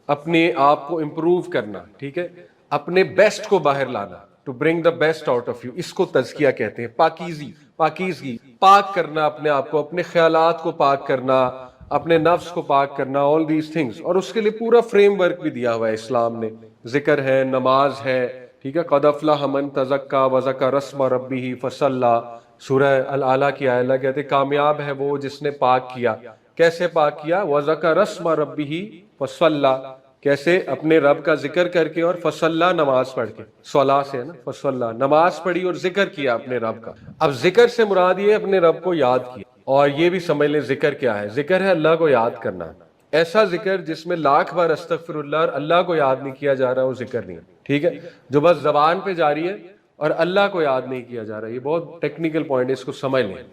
اپنے آپ کو امپروو کرنا، ٹھیک ہے، اپنے بیسٹ کو باہر لانا، to bring the best out of you. اس کو تزکیہ کہتے ہیں. پاکیزگی، پاک کرنا اپنے آپ کو، اپنے خیالات کو پاک کرنا، اپنے نفس کو پاک کرنا، آل دیز تھنگس. اور اس کے لیے پورا فریم ورک بھی دیا ہوا ہے اسلام نے. ذکر ہے، نماز ہے، ٹھیک ہے. قد افلح من تزکا وذکر اسم ربہ فصلی، سورہ الاعلیٰ کی آیت اللہ کہتے ہیں کامیاب ہے وہ جس نے پاک کیا. کیسے پاک کیا؟ وذکر اسم ربہ فصلی، کیسے؟ اپنے رب کا ذکر کر کے، اور فصلی نماز پڑھ کے، صلاح سے ہے نا، فصلی نماز پڑھی اور ذکر کیا اپنے رب کا. اب ذکر سے مراد یہ اپنے رب کو یاد کیا. اور یہ بھی سمجھ لیں ذکر کیا ہے؟ ذکر ہے اللہ کو یاد کرنا. ایسا ذکر جس میں لاکھ بار استغفر اللہ اور اللہ کو یاد نہیں کیا جا رہا، وہ ذکر نہیں ہے، ٹھیک ہے. جو بس زبان پہ جاری ہے اور اللہ کو یاد نہیں کیا جا رہا. یہ بہت ٹیکنیکل پوائنٹ ہے، اس کو سمجھ لیں.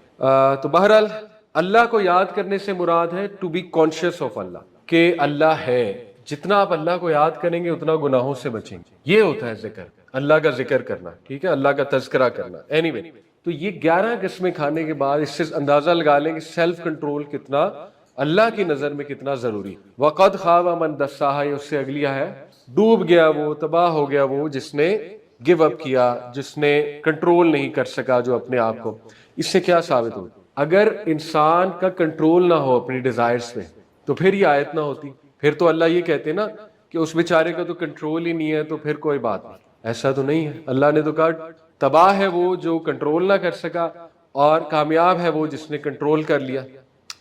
تو بہرحال اللہ کو یاد کرنے سے مراد ہے ٹو بی کانشیس آف اللہ، کہ اللہ ہے. جتنا آپ اللہ کو یاد کریں گے اتنا گناہوں سے بچیں گے. یہ ہوتا ہے ذکر، اللہ کا ذکر کرنا، ٹھیک ہے، اللہ کا تذکرہ کرنا. اینی وے تو یہ 11 قسمیں کھانے کے بعد اس سے اندازہ لگا لیں کہ سیلف کنٹرول کتنا اللہ کی نظر میں کتنا ضروری. وقد خاب من دساہا، یہ اس سے اگلیا ہے ڈوب گیا وہ، تباہ ہو گیا وہ جس نے گیو اپ کیا، جس نے کنٹرول نہیں کر سکا جو اپنے آپ کو. اس سے کیا ثابت ہو؟ اگر انسان کا کنٹرول نہ ہو اپنی ڈیزائرز پہ تو پھر یہ آیت نہ ہوتی. پھر تو اللہ یہ کہتے نا کہ اس بیچارے کا تو کنٹرول ہی نہیں ہے، تو پھر کوئی بات نہیں. ایسا تو نہیں ہے. اللہ نے تو کہا تباہ ہے وہ جو کنٹرول نہ کر سکا، اور کامیاب ہے وہ جس نے کنٹرول کر لیا.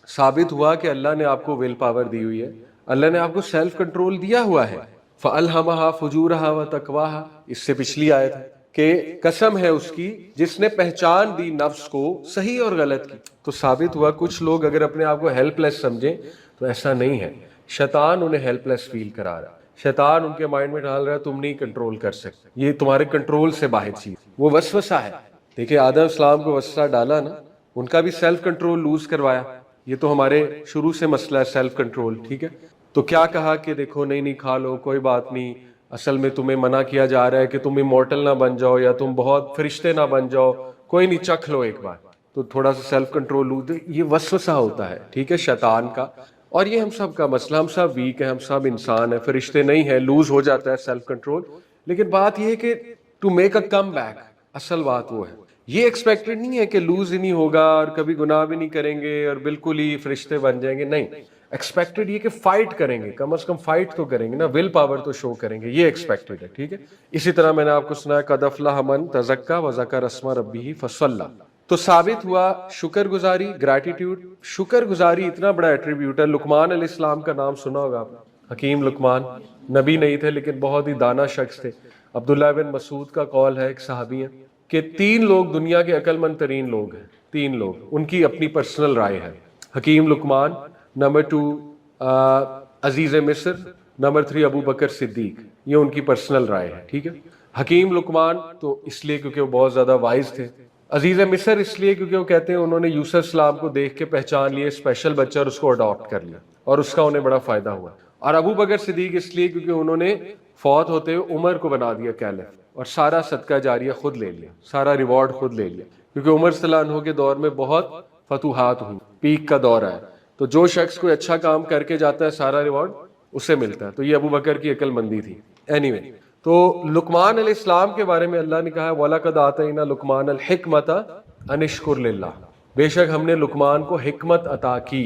ثابت ہوا کہ اللہ نے آپ کو ول پاور دی ہوئی ہے، اللہ نے آپ کو سیلف کنٹرول دیا ہوا ہے. فَأَلْهَمَهَا فُجُورَهَا وَتَقْوَاهَا، اس سے پچھلی آیت ہے کہ قسم ہے اس کی جس نے پہچان دی نفس کو صحیح اور غلط کی. تو ثابت ہوا کچھ لوگ اگر اپنے آپ کو ہیلپ لیس سمجھیں تو ایسا نہیں ہے. شیطان انہیں ہیلپ لیس فیل کرا رہا ہے. شیطان ان کے مائنڈ میں ڈال رہا ہے تم نہیں کنٹرول کر سکتے، یہ تمہارے کنٹرول سے باہر چیز. وہ وسوسہ ہے. دیکھیں آدم اسلام کو وسوسہ ڈالا نا، ان کا بھی سیلف کنٹرول لوز کروایا. یہ تو ہمارے شروع سے مسئلہ ہے سیلف کنٹرول, ٹھیک ہے. تو کیا کہا کہ دیکھو نہیں کھا لو کوئی بات نہیں, اصل میں تمہیں منع کیا جا رہا ہے کہ تم امورٹل نہ بن جاؤ یا تم بہت فرشتے نہ بن جاؤ, کوئی نہیں چکھ لو ایک بار. تو تھوڑا سا سیلف کنٹرول لوز, یہ وسوسہ ہوتا ہے, ٹھیک ہے, شیطان کا. اور یہ ہم سب کا مسئلہ, ہم سب ویک ہیں, ہم سب انسان ہیں, فرشتے نہیں ہیں, لوز ہو جاتا ہے سیلف کنٹرول. لیکن بات یہ ہے کہ to make a come back, اصل بات وہ ہے. یہ ایکسپیکٹڈ نہیں ہے کہ لوز ہی نہیں ہوگا اور کبھی گناہ بھی نہیں کریں گے اور بالکل ہی فرشتے بن جائیں گے, نہیں. ایکسپیکٹڈ یہ کہ فائٹ کریں گے, کم از کم فائٹ تو کریں گے نا, ول پاور تو شو کریں گے, یہ ایکسپیکٹڈ ہے, ٹھیک ہے. اسی طرح میں نے آپ کو سنایا قد افلح من تزکا وذکر اسم ربہ فصلی. تو ثابت ہوا شکر گزاری, گریٹیٹیوڈ. شکر گزاری اتنا بڑا ایٹریبیوٹ ہے. لقمان علیہ السلام کا نام سنا ہوگا آپ نے, حکیم لقمان, نبی نہیں تھے لیکن بہت ہی دانا شخص تھے. عبداللہ بن مسعود کا قول ہے, ایک صحابی ہیں, کہ 3 لوگ دنیا کے عقل مند ترین لوگ ہیں, 3 لوگ, ان کی اپنی پرسنل رائے ہے. حکیم لقمان, نمبر 2 عزیز مصر, نمبر 3 ابو بکر صدیق. یہ ان کی پرسنل رائے ہے, ٹھیک ہے. حکیم لقمان تو اس لیے کیونکہ وہ بہت زیادہ وائز تھے. عزیز مصر اس لیے کیونکہ وہ کہتے ہیں انہوں نے یوسف السلام کو دیکھ کے پہچان لیے اسپیشل بچہ اور اس کو اڈاپٹ کر لیا اور اس کا انہیں بڑا فائدہ ہوا. اور ابو بکر صدیق اس لیے کیونکہ انہوں نے فوت ہوتے ہوئے عمر کو بنا دیا کیلف اور سارا صدقہ جاریہ خود لے لیا, سارا ریوارڈ خود لے لیا, کیونکہ عمر صلی اللہ عنہ کے دور میں بہت فتوحات ہوئی, پیک کا دور ہے. تو جو شخص کوئی اچھا کام کر کے جاتا ہے سارا ریوارڈ اسے ملتا ہے. تو یہ ابو بکر کی عقل مندی تھی. اینی وے, تو لقمان علیہ السلام کے بارے میں اللہ نے کہا ہے وَلَقَدْ آتَيْنَا لُقْمَانَ الْحِكْمَةَ أَنِ اشْكُرْ لِلَّهِ, بے شک ہم نے لقمان کو حکمت عطا کی.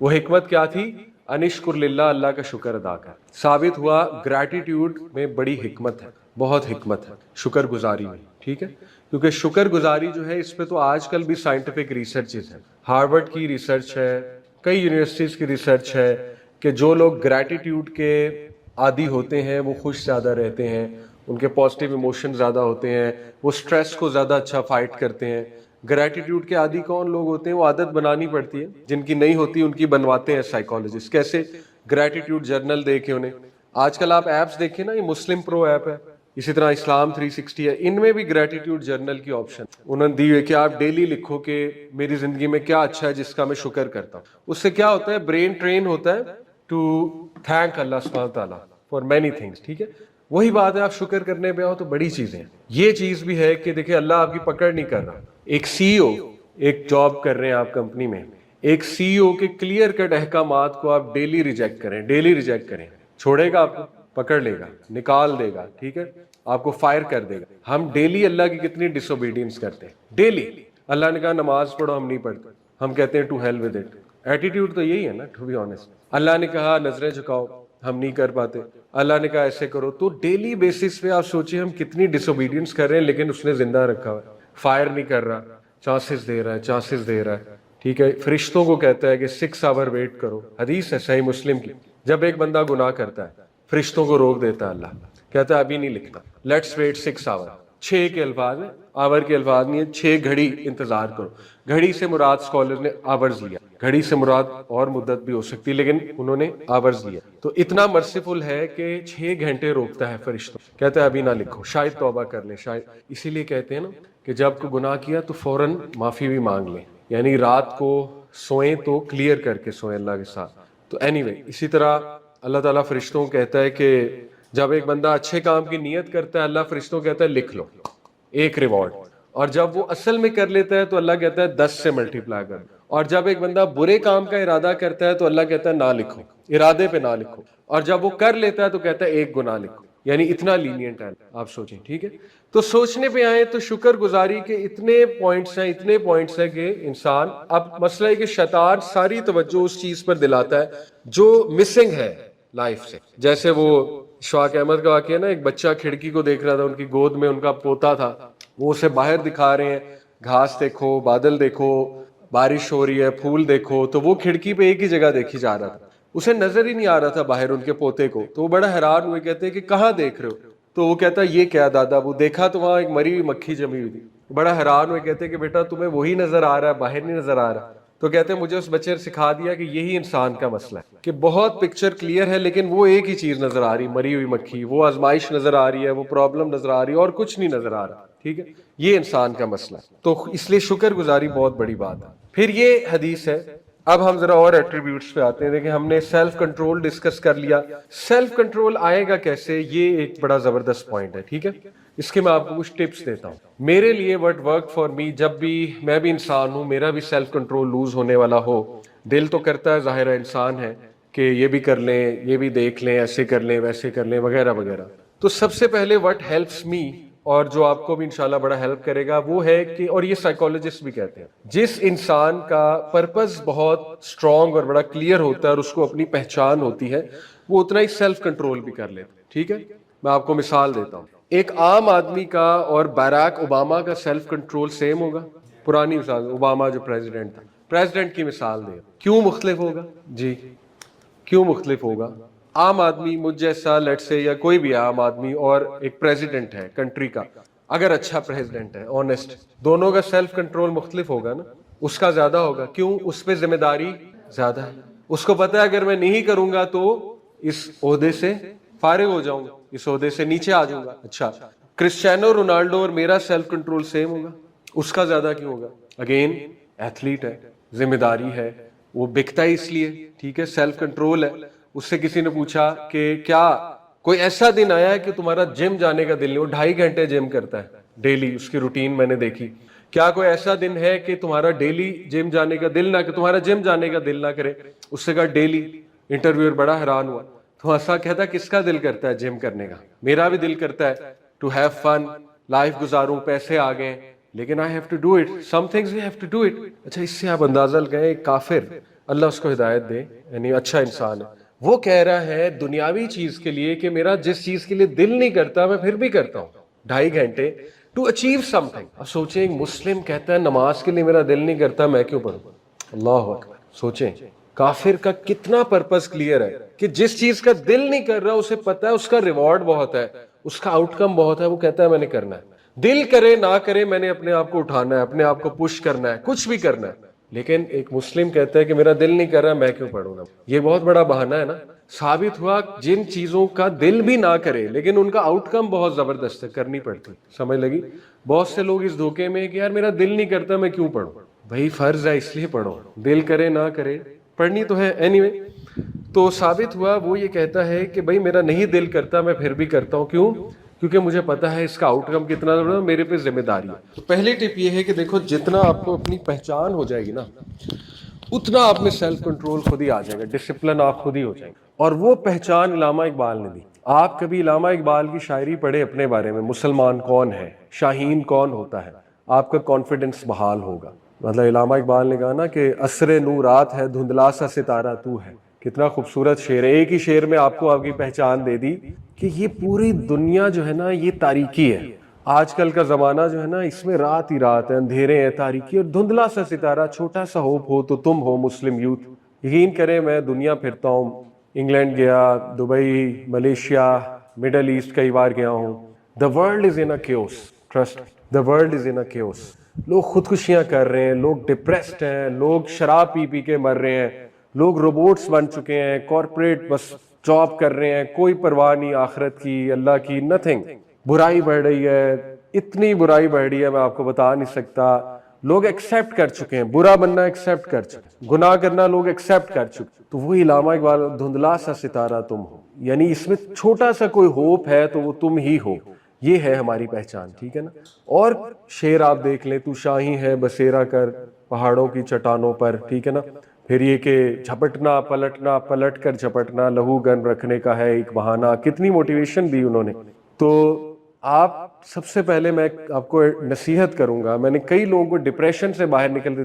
وہ حکمت کیا تھی؟ ان اشکر للہ, اللہ کا شکر ادا کر. ثابت ہوا گریٹیٹیوڈ میں بڑی حکمت ہے, بہت حکمت ہے شکر گزاری میں, ٹھیک ہے. کیونکہ شکر گزاری جو ہے اس پہ تو آج کل بھی سائنٹیفک ریسرچز ہیں, ہارورڈ کی ریسرچ ہے, کئی یونیورسٹیز کی ریسرچ ہے کہ جو لوگ گریٹیٹیوڈ کے عادی ہوتے ہیں وہ خوش زیادہ رہتے ہیں, ان کے پازیٹیو ایموشن زیادہ ہوتے ہیں, وہ سٹریس کو زیادہ اچھا فائٹ کرتے ہیں. گریٹیٹیوڈ کے عادی کون لوگ ہوتے ہیں؟ وہ عادت بنانی پڑتی ہے, جن کی نہیں ہوتی ان کی بنواتے ہیں سائیکالوجسٹ. کیسے؟ گریٹیٹیوڈ جرنل دیکھیں انہیں. آج کل آپ ایپس دیکھیں نا, یہ مسلم پرو ایپ ہے, اسی طرح اسلام 360 ہے, ان میں بھی گریٹیٹیوڈ جرنل کی آپشن انہوں نے دی ہے کہ آپ ڈیلی لکھو کہ میری زندگی میں کیا اچھا ہے جس کا میں شکر کرتا ہوں. اس سے کیا ہوتا ہے؟ برین ٹرین ہوتا ہے ٹو تھینک اللہ سبحانہ تعالیٰ فار مینی تھنگس, ٹھیک ہے. وہی بات ہے, آپ شکر کرنے پہ آؤ تو بڑی چیزیں ہیں. یہ چیز بھی ہے کہ دیکھیں اللہ آپ کی پکڑ نہیں کر رہا. ایک سی او, ایک جاب کر رہے ہیں آپ کمپنی میں, ایک سی او کے کلیئر کٹ احکامات کو آپ ڈیلی ریجیکٹ کریں, ڈیلی ریجیکٹ کریں, چھوڑے گا آپ کو؟ پکڑ لے گا, نکال دے گا, ٹھیک ہے, آپ کو فائر کر دے گا. ہم ڈیلی اللہ کی کتنی ڈس اوبیڈینس کرتے ہیں, ڈیلی. اللہ نے کہا نماز پڑھو, ہم نہیں پڑھتے, ہم کہتے ہیں to hell with it. Attitude تو یہی ہے نا, ٹو بی آنیسٹ. اللہ نے کہا نظریں جھکاؤ, ہم نہیں کر پاتے. اللہ نے کہا ایسے کرو. تو ڈیلی بیسس پہ آپ سوچیں ہم کتنی ڈس اوبیڈینس کر رہے ہیں, لیکن اس نے زندہ رکھا ہوا ہے, فائر نہیں کر رہا, چانسز دے رہا ہے, چانسز دے رہا ہے, ٹھیک ہے. فرشتوں کو کہتا ہے کہ 6 آور ویٹ کرو, حدیث ہے صحیح مسلم کی. جب ایک بندہ گناہ کرتا ہے فرشتوں کو روک دیتا ہے اللہ, کہتا ہے ابھی نہیں لکھنا, لیٹس ویٹ 6 آور. 6 کے الفاظ ہیں, آور کے الفاظ نہیں ہیں. 6 گھڑی انتظار کرو. گھڑی سے مراد اسکالر نے آورز لیا, گھڑی سے مراد اور مدت بھی ہو سکتی لیکن انہوں نے آورز لیا. تو اتنا مرسیفل ہے کہ 6 گھنٹے روکتا ہے فرشتوں, کہتا ہے ابھی نہ لکھو, شاید توبہ کر لیں, شاید. اسی لیے کہتے ہیں نا کہ جب کو گناہ کیا تو فوراً معافی بھی مانگ لیں, یعنی رات کو سوئیں تو کلیئر کر کے سوئیں اللہ کے ساتھ. تو اینی وے, اسی طرح اللہ تعالیٰ فرشتوں کو کہتا ہے کہ جب ایک بندہ اچھے کام کی نیت کرتا ہے اللہ فرشتوں کہتا ہے لکھ لو, ایک ریوارڈ. اور جب وہ اصل میں کر لیتا ہے تو اللہ کہتا ہے 10 سے ملٹیپلائی کر. اور جب ایک بندہ برے کام کا ارادہ کرتا ہے تو اللہ کہتا ہے نہ لکھو, ارادے پہ نہ لکھو. اور جب وہ کر لیتا ہے تو کہتا ہے 1 گناہ لکھو, یعنی اتنا لینینٹ ہے. آپ سوچیں, ٹھیک ہے. تو سوچنے پہ آئے تو شکر گزاری کے اتنے پوائنٹس ہیں, اتنے پوائنٹس ہیں کہ انسان, اب مسئلہ ہے کہ شیطان ساری توجہ اس چیز پر دلاتا ہے جو مسنگ ہے لائف سے. جیسے وہ شواق احمد کا واقعہ ہے نا, ایک بچہ کھڑکی کو دیکھ رہا تھا, ان کی گود میں ان کا پوتا تھا, وہ اسے باہر دکھا رہے ہیں, گھاس دیکھو, بادل دیکھو, بارش ہو رہی ہے, پھول دیکھو. تو وہ کھڑکی پہ ایک ہی جگہ دیکھی جا رہا تھا, اسے نظر ہی نہیں آ رہا تھا باہر ان کے پوتے کو. تو وہ بڑا حیران ہوئے, کہتے ہیں کہ کہاں دیکھ رہے ہو؟ تو وہ کہتا ہے یہ کیا دادا؟ وہ دیکھا تو وہاں ایک مری ہوئی مکھی جمی ہوئی تھی. بڑا حیران ہوئے, کہتے ہیں کہ بیٹا تمہیں وہی نظر آ رہا ہے, باہر نہیں نظر آ رہا. تو کہتے ہیں مجھے اس بچے نے سکھا دیا کہ یہی انسان کا مسئلہ ہے کہ بہت پکچر کلیئر ہے لیکن وہ ایک ہی چیز نظر آ رہی, مری ہوئی مکھی. وہ آزمائش نظر آ رہی ہے, وہ پرابلم نظر آ رہی ہے, اور کچھ نہیں نظر آ رہا. ٹھیک ہے، یہ انسان کا مسئلہ ہے، تو اس لیے شکر گزاری بہت بڑی بات ہے۔ پھر یہ حدیث ہے، اب ہم ذرا اور ایٹریبیوٹس پہ آتے ہیں۔ دیکھیں ہم نے سیلف کنٹرول ڈسکس کر لیا، سیلف کنٹرول آئے گا کیسے، یہ ایک بڑا زبردست پوائنٹ ہے، ٹھیک ہے، اس کے میں آپ کو کچھ ٹپس دیتا ہوں۔ میرے لیے وٹ ورک فار می، جب بھی میں بھی انسان ہوں، میرا بھی سیلف کنٹرول لوز ہونے والا ہو، دل تو کرتا ہے، ظاہر ہے انسان ہے، کہ یہ بھی کر لیں، یہ بھی دیکھ لیں، ایسے کر لیں، ویسے کر لیں، وغیرہ وغیرہ۔ تو سب سے پہلے وٹ ہیلپس می، اور جو آپ کو بھی انشاءاللہ بڑا ہیلپ کرے گا، وہ ہے کہ، اور یہ سائیکالوجسٹ بھی کہتے ہیں، جس انسان کا پرپز بہت اسٹرانگ اور بڑا کلیئر ہوتا ہے اور اس کو اپنی پہچان ہوتی ہے، وہ اتنا ہی سیلف کنٹرول بھی کر لیتا ہے، ٹھیک ہے۔ میں آپ کو مثال دیتا ہوں، ایک عام آدمی کا اور باراک اوباما کا سیلف کنٹرول سیم ہوگا؟ پرانی مثال، اوباما جو پریزیڈنٹ تھا، پریزیڈنٹ کی مثال دے، کیوں مختلف ہوگا؟ جی کیوں مختلف ہوگا؟ عام آدمی مجھ جیسا لیٹ سے، یا کوئی بھی عام آدمی، اور ایک پریزیڈنٹ ہے کنٹری کا، اگر اچھا پریزیڈنٹ ہے، آنےسٹ، دونوں کا سیلف کنٹرول مختلف ہوگا نا، اس کا زیادہ ہوگا، کیوں؟ اس پہ ذمہ داری زیادہ ہے، اس کو پتا ہے اگر میں نہیں کروں گا تو اس عہدے سے فارغ ہو جاؤں گا، اس عہدے سے نیچے آ جاؤں گا۔ اچھا، کرسچیانو رونالڈو اور میرا سیلف کنٹرول سیم ہوگا؟ اس کا زیادہ کیوں ہوگا؟ اگین ایتھلیٹ ہے، ذمہ داری ہے، وہ بکتا ہے اس لیے، ٹھیک ہے، سیلف کنٹرول ہے۔ اس سے کسی نے پوچھا کہ کیا کوئی ایسا دن آیا ہے کہ تمہارا جم جانے کا دل نہیں؟ وہ 2.5 گھنٹے جم کرتا ہے ڈیلی، اس کی روٹین میں نے دیکھی۔ کیا کوئی ایسا دن ہے کہ تمہارا ڈیلی جم جانے کا دل نہ، کہ تمہارا جم جانے کا دل نہ کرے؟ اس سے کہا ڈیلی۔ انٹرویور بڑا حیران ہوا، تو ایسا کہتا کس کا دل کرتا ہے جم کرنے کا؟ میرا بھی دل کرتا ہے ٹو ہیو فن، لائف گزاروں، پیسے آ گئے، لیکن I have to do it, some things we have to do it۔ اچھا، اس سے آپ اندازہ لگائیں، ایک کافر، اللہ اس کو ہدایت دے، یعنی اچھا انسان ہے، وہ کہہ رہا ہے دنیاوی چیز کے لیے کہ میرا جس چیز کے لیے دل نہیں کرتا میں پھر بھی کرتا ہوں 2.5 گھنٹے ٹو اچیو سم تھنگ۔ اب سوچیں، ایک مسلم کہتا ہے نماز کے لیے میرا دل نہیں کرتا، میں کیوں پڑھوں؟ اللہ اکبر۔ سوچیں کافر کا کتنا پرپس کلیئر ہے کہ جس چیز کا دل نہیں کر رہا، اسے پتا ہے اس کا ریوارڈ بہت ہے، اس کا آؤٹ کم بہت ہے، وہ کہتا ہے میں نے کرنا ہے، دل کرے نہ کرے میں نے اپنے آپ کو اٹھانا ہے، اپنے آپ کو پش کرنا ہے، کچھ بھی کرنا ہے۔ لیکن ایک مسلم کہتا ہے کہ میرا دل نہیں کر رہا، میں کیوں پڑھوں گا؟ یہ بہت بڑا بہانہ ہے نا۔ ثابت ہوا جن چیزوں کا دل بھی نہ کرے لیکن ان کا آؤٹ کم بہت زبردست ہے، کرنی پڑتی، سمجھ لگی؟ بہت سے لوگ اس دھوکے میں کہ یار میرا دل نہیں کرتا میں کیوں پڑھوں؟ بھائی فرض ہے اس لیے پڑھو، دل کرے نہ کرے پڑھنی تو ہے اینی وے۔ تو ثابت ہوا وہ یہ کہتا ہے کہ بھائی میرا نہیں دل کرتا، میں پھر بھی کرتا ہوں، کیوں؟ کیونکہ مجھے پتا ہے اس کا آؤٹ کم کتنا ہے، میرے پہ ذمہ داری ہے۔ تو پہلی ٹپ یہ ہے کہ دیکھو جتنا آپ کو اپنی پہچان ہو جائے گی نا، اتنا آپ میں سیلف کنٹرول خود ہی آ جائے گا، ڈسپلن آپ خود ہی ہو جائے گا۔ اور وہ پہچان علامہ اقبال نے دی۔ آپ کبھی علامہ اقبال کی شاعری پڑھے اپنے بارے میں، مسلمان کون ہے، شاہین کون ہوتا ہے، آپ کا کانفیڈنس بحال ہوگا۔ مطلب علامہ اقبال نے کہا نا کہ عصر نورات ہے دھندلا سا ستارہ تو ہے، کتنا خوبصورت شعر ہے۔ ایک ہی شعر میں آپ کو آپ کی پہچان دے دی کہ یہ پوری دنیا جو ہے نا یہ تاریکی ہے، آج کل کا زمانہ جو ہے نا اس میں رات ہی رات ہے، اندھیرے ہیں، تاریکی، اور دھندلا سا ستارہ، چھوٹا سا ہوپ ہو تو تم ہو مسلم یوتھ۔ یقین کریں میں دنیا پھرتا ہوں، انگلینڈ گیا، دبئی، ملیشیا، مڈل ایسٹ کئی بار گیا ہوں۔ The world is in a chaos, trust, the world is in a chaos. لوگ خودکشیاں کر رہے ہیں، لوگ ڈپریسڈ ہیں، لوگ شراب پی پی کے مر رہے ہیں، لوگ روبوٹس بن چکے ہیں، کارپوریٹ بس جاب کر رہے ہیں، کوئی پرواہ نہیں آخرت کی، اللہ کی، نتھنگ۔ برائی بڑھ رہی ہے، اتنی برائی بڑھ رہی ہے میں آپ کو بتا نہیں سکتا۔ لوگ ایکسیپٹ کر چکے ہیں، برا بننا ایکسیپٹ کر چکے، گناہ کرنا لوگ ایکسیپٹ کر چکے۔ تو وہی علامہ اقبال، دھندلا سا ستارہ تم ہو، یعنی اس میں چھوٹا سا کوئی ہوپ ہے تو وہ تم ہی ہو، یہ ہے ہماری پہچان، ٹھیک ہے نا۔ اور شعر آپ دیکھ لیں، تو شاہی ہے بسیرا کر پہاڑوں کی چٹانوں پر، ٹھیک ہے نا۔ پھر یہ کہ جھپٹنا پلٹنا، پلٹ کر جھپٹنا، لہو گن رکھنے کا ہے ایک بہانہ، کتنی موٹیویشن دی انہوں نے۔ تو آپ سب سے پہلے میں آپ کو نصیحت کروں گا، میں نے کئی لوگوں کو ڈپریشن سے باہر نکلتے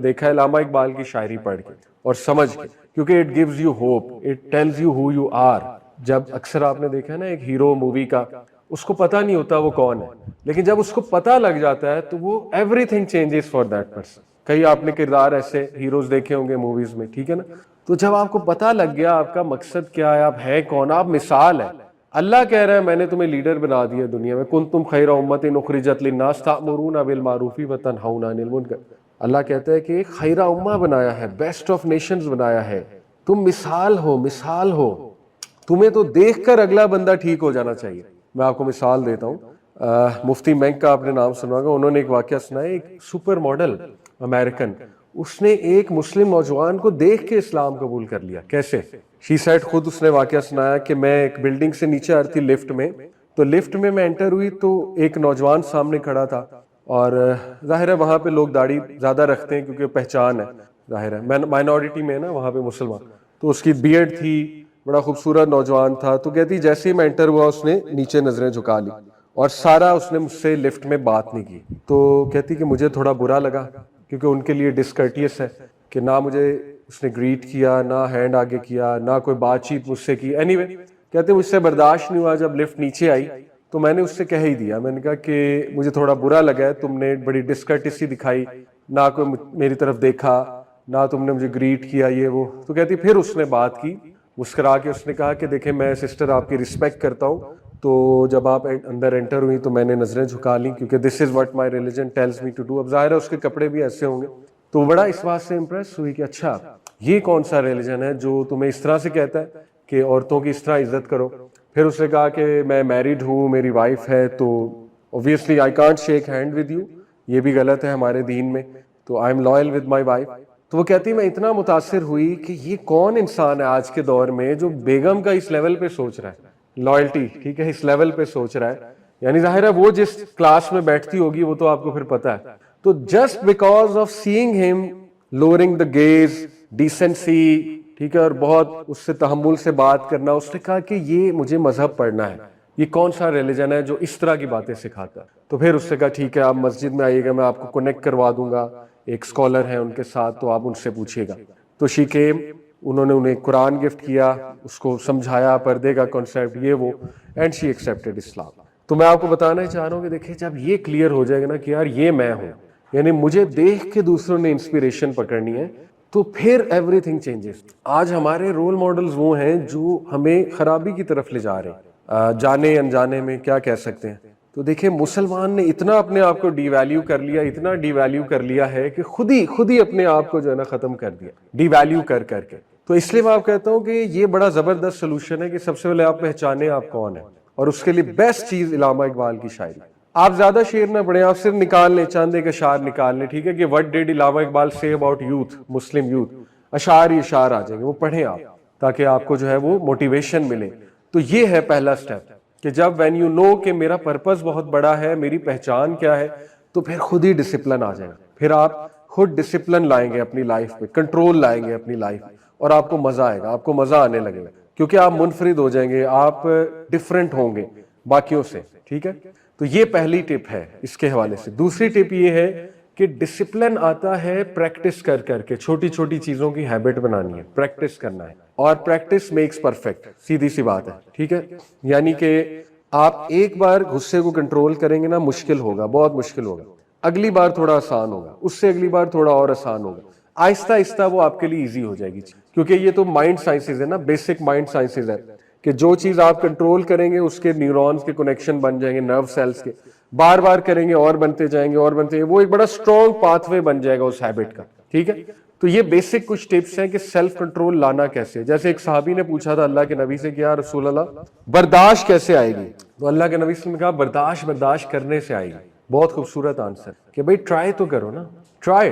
دیکھا ہے علامہ اقبال کی شاعری پڑھ کے اور سمجھ کے، کیونکہ it gives you hope, it tells you who you are. جب اکثر آپ نے دیکھا ہے نا ایک ہیرو مووی کا، اس کو پتہ نہیں ہوتا وہ کون ہے، لیکن جب اس کو پتہ لگ جاتا ہے تو وہ every thing changes for that person. کئی آپ نے کردار ایسے ہیروز دیکھے ہوں گے موویز میں، ٹھیک ہے نا۔ تو جب آپ کو پتہ لگ گیا آپ کا مقصد کیا ہے، آپ ہے کون، آپ مثال ہے۔ اللہ کہہ رہا ہے میں نے تمہیں لیڈر بنا دیا دنیا میں، کنتم خیر امۃ اخرجت للناس تأمرون بالمعروف وتنہون عن المنکر۔ اللہ کہتا ہے کہ خیر امہ بنایا ہے، بیسٹ آف نیشنز بنایا ہے، تم مثال ہو، مثال ہو، تمہیں تو دیکھ کر اگلا بندہ ٹھیک ہو جانا چاہیے۔ میں آپ کو مثال دیتا ہوں، مفتی مینک کا آپ نے نام سنا ہوگا, انہوں نے ایک واقعہ سنا ہے, ایک سپر ماڈل امریکن, اس نے ایک مسلم نوجوان کو دیکھ کے اسلام قبول کر لیا. کیسے؟ شی سیڈ, خود اس نے واقعہ سنایا کہ میں ایک بلڈنگ سے نیچے آ رہی تھی لفٹ میں, تو لفٹ میں انٹر ہوئی تو ایک نوجوان سامنے کھڑا تھا, اور ظاہر ہے وہاں پہ لوگ داڑھی زیادہ رکھتے ہیں کیونکہ پہچان ہے, ظاہر ہے مائنورٹی میں ہے نا وہاں پہ مسلمان, تو اس کی بیئرڈ تھی, بڑا خوبصورت نوجوان تھا. تو کہتی جیسے ہی میں انٹر ہوا اس نے نیچے نظریں جھکا لی, اور سارا اس نے مجھ سے لفٹ میں بات نہیں کی. تو کہتی کہ مجھے تھوڑا برا لگا, کیونکہ ان کے لیے ڈسکرٹیس ہے کہ نہ مجھے اس نے گریٹ کیا, نہ ہینڈ آگے کیا, نہ کوئی بات چیت مجھ سے کی. اینی وے کہتے مجھ سے برداشت نہیں ہوا, جب لفٹ نیچے آئی تو میں نے اس سے کہہ ہی دیا, میں نے کہا کہ مجھے تھوڑا برا لگا ہے, تم نے بڑی ڈسکرٹیسی دکھائی, نہ کوئی میری طرف دیکھا, نہ تم نے مجھے گریٹ کیا, یہ وہ. تو کہتی پھر اس نے بات کی مسکرا کے, اس نے کہا کہ دیکھیں میں سسٹر آپ کی رسپیکٹ کرتا ہوں, تو جب آپ اندر انٹر ہوئی تو میں نے نظریں جھکا لی کیونکہ this is what my religion tells me to do. اب ظاہر ہے اس کے کپڑے بھی ایسے ہوں گے, تو بڑا اس بات سے امپریس ہوئی کہ اچھا یہ کون سا ریلیجن ہے جو تمہیں اس طرح سے کہتا ہے کہ عورتوں کی اس طرح عزت کرو. پھر اس نے کہا کہ میں میریڈ ہوں, میری وائف ہے, تو obviously I can't shake hand with you, یہ بھی غلط ہے ہمارے دین میں, تو I am loyal with my wife. تو وہ کہتی میں اتنا متاثر ہوئی کہ یہ کون انسان ہے آج کے دور میں جو بیگم کا اس لیول پہ سوچ رہا ہے, لائلٹی, ٹھیک ہے, اس لیول پہ سوچ رہا ہے. یعنی ظاہر ہے وہ جس کلاس میں بیٹھتی ہوگی وہ تو آپ کو پھر پتا ہے. تو جسٹ بیکاز آف سیئنگ ہم لوئرنگ دا گیز, ڈیسنسی, ٹھیک ہے, اور بہت اس سے تحمل سے بات کرنا, اس نے کہا کہ یہ مجھے مذہب پڑھنا ہے, یہ کون سا ریلیجن ہے جو اس طرح کی باتیں سکھاتا ہے. تو پھر اس سے کہا ٹھیک ہے آپ مسجد میں آئیے گا, میں آپ کو کنیکٹ کروا دوں گا, ایک اسکالر ہے ان کے ساتھ, تو آپ ان سے پوچھیے گا. تو شی کیم, انہوں نے انہیں قرآن گفٹ کیا, اس کو سمجھایا پردے کا کانسیپٹ, یہ وہ, اینڈ شی ایکسیپٹڈ اسلام. تو میں آپ کو بتانا ہی چاہ رہا ہوں کہ دیکھیں جب یہ کلیئر ہو جائے گا نا کہ یار یہ میں ہوں, یعنی مجھے دیکھ کے دوسروں نے انسپیریشن پکڑنی ہے, تو پھر ایوری تھنگ چینجز. آج ہمارے رول ماڈلز وہ ہیں جو ہمیں خرابی کی طرف لے جا رہے ہیں, جانے انجانے میں کیا کہہ سکتے ہیں. تو دیکھیں مسلمان نے اتنا اپنے آپ کو ڈی ویلیو کر لیا, اتنا ڈی ویلیو کر لیا ہے کہ خود ہی اپنے آپ کو جو ہے نا ختم کر دیا ڈی ویلیو کر کے. تو اس لیے میں آپ کہتا ہوں کہ یہ بڑا زبردست سولوشن ہے کہ سب سے پہلے آپ پہچانیں آپ کون ہیں, اور اس کے لیے بیسٹ چیز علامہ اقبال کی شاعری. آپ زیادہ شعر نہ پڑھیں, آپ صرف نکال لیں, چاند ایک اشعار نکال لیں, ٹھیک ہے, کہ وٹ ڈیڈ علامہ اقبال سے اباؤٹ یوتھ, مسلم یوتھ, اشعار ہی اشعار آ جائیں گے, وہ پڑھیں آپ تاکہ آپ کو جو ہے وہ موٹیویشن ملے. تو یہ ہے پہلا سٹیپ کہ جب وین یو نو کہ میرا پرپز بہت بڑا ہے, میری پہچان کیا ہے, تو پھر خود ہی ڈسپلن آ جائے گا. پھر آپ خود ڈسپلن لائیں گے اپنی لائف پہ, کنٹرول لائیں گے اپنی لائف, اور آپ کو مزہ آئے گا, آپ کو مزہ آنے لگے گا, کیونکہ آپ منفرد ہو جائیں گے, آپ ڈفرنٹ ہوں گے باقیوں سے, ٹھیک ہے. تو یہ پہلی ٹپ ہے اس کے حوالے سے. دوسری ٹپ یہ ہے کہ ڈسپلن آتا ہے پریکٹس کر کے, چھوٹی چھوٹی چیزوں کی ہیبٹ بنانی ہے, پریکٹس کرنا ہے, اور پریکٹس میکس پرفیکٹ, سیدھی سی بات ہے, ٹھیک ہے. یعنی کہ آپ ایک بار غصے کو کنٹرول کریں گے نا, مشکل ہوگا, بہت مشکل ہوگا, اگلی بار تھوڑا آسان ہوگا, اس سے اگلی بار تھوڑا اور آسان ہوگا, آہستہ آہستہ وہ آپ کے لیے ایزی ہو جائے گی. کیونکہ یہ تو مائنڈ سائنسز ہے نا, بیسک مائنڈ سائنسز ہے کہ جو چیز آپ کنٹرول کریں گے اس کے نیورونز کے کنیکشن بن جائیں گے, نرو سیلز کے, بار بار کریں گے اور بنتے جائیں گے اور بنتے جائیں گے, وہ ایک بڑا اسٹرانگ پاتھ وے بن جائے گا اس ہیبٹ کا, ٹھیک ہے. تو یہ بیسک کچھ ٹپس ہیں کہ سیلف کنٹرول لانا کیسے. جیسے ایک صحابی نے پوچھا تھا اللہ کے نبی سے کہ یا رسول اللہ برداشت کیسے آئے گی, تو اللہ کے نبی نے کہا برداشت کرنے سے آئے گی. بہت خوبصورت آنسر کہ بھئی ٹرائی تو کرو نا, ٹرائی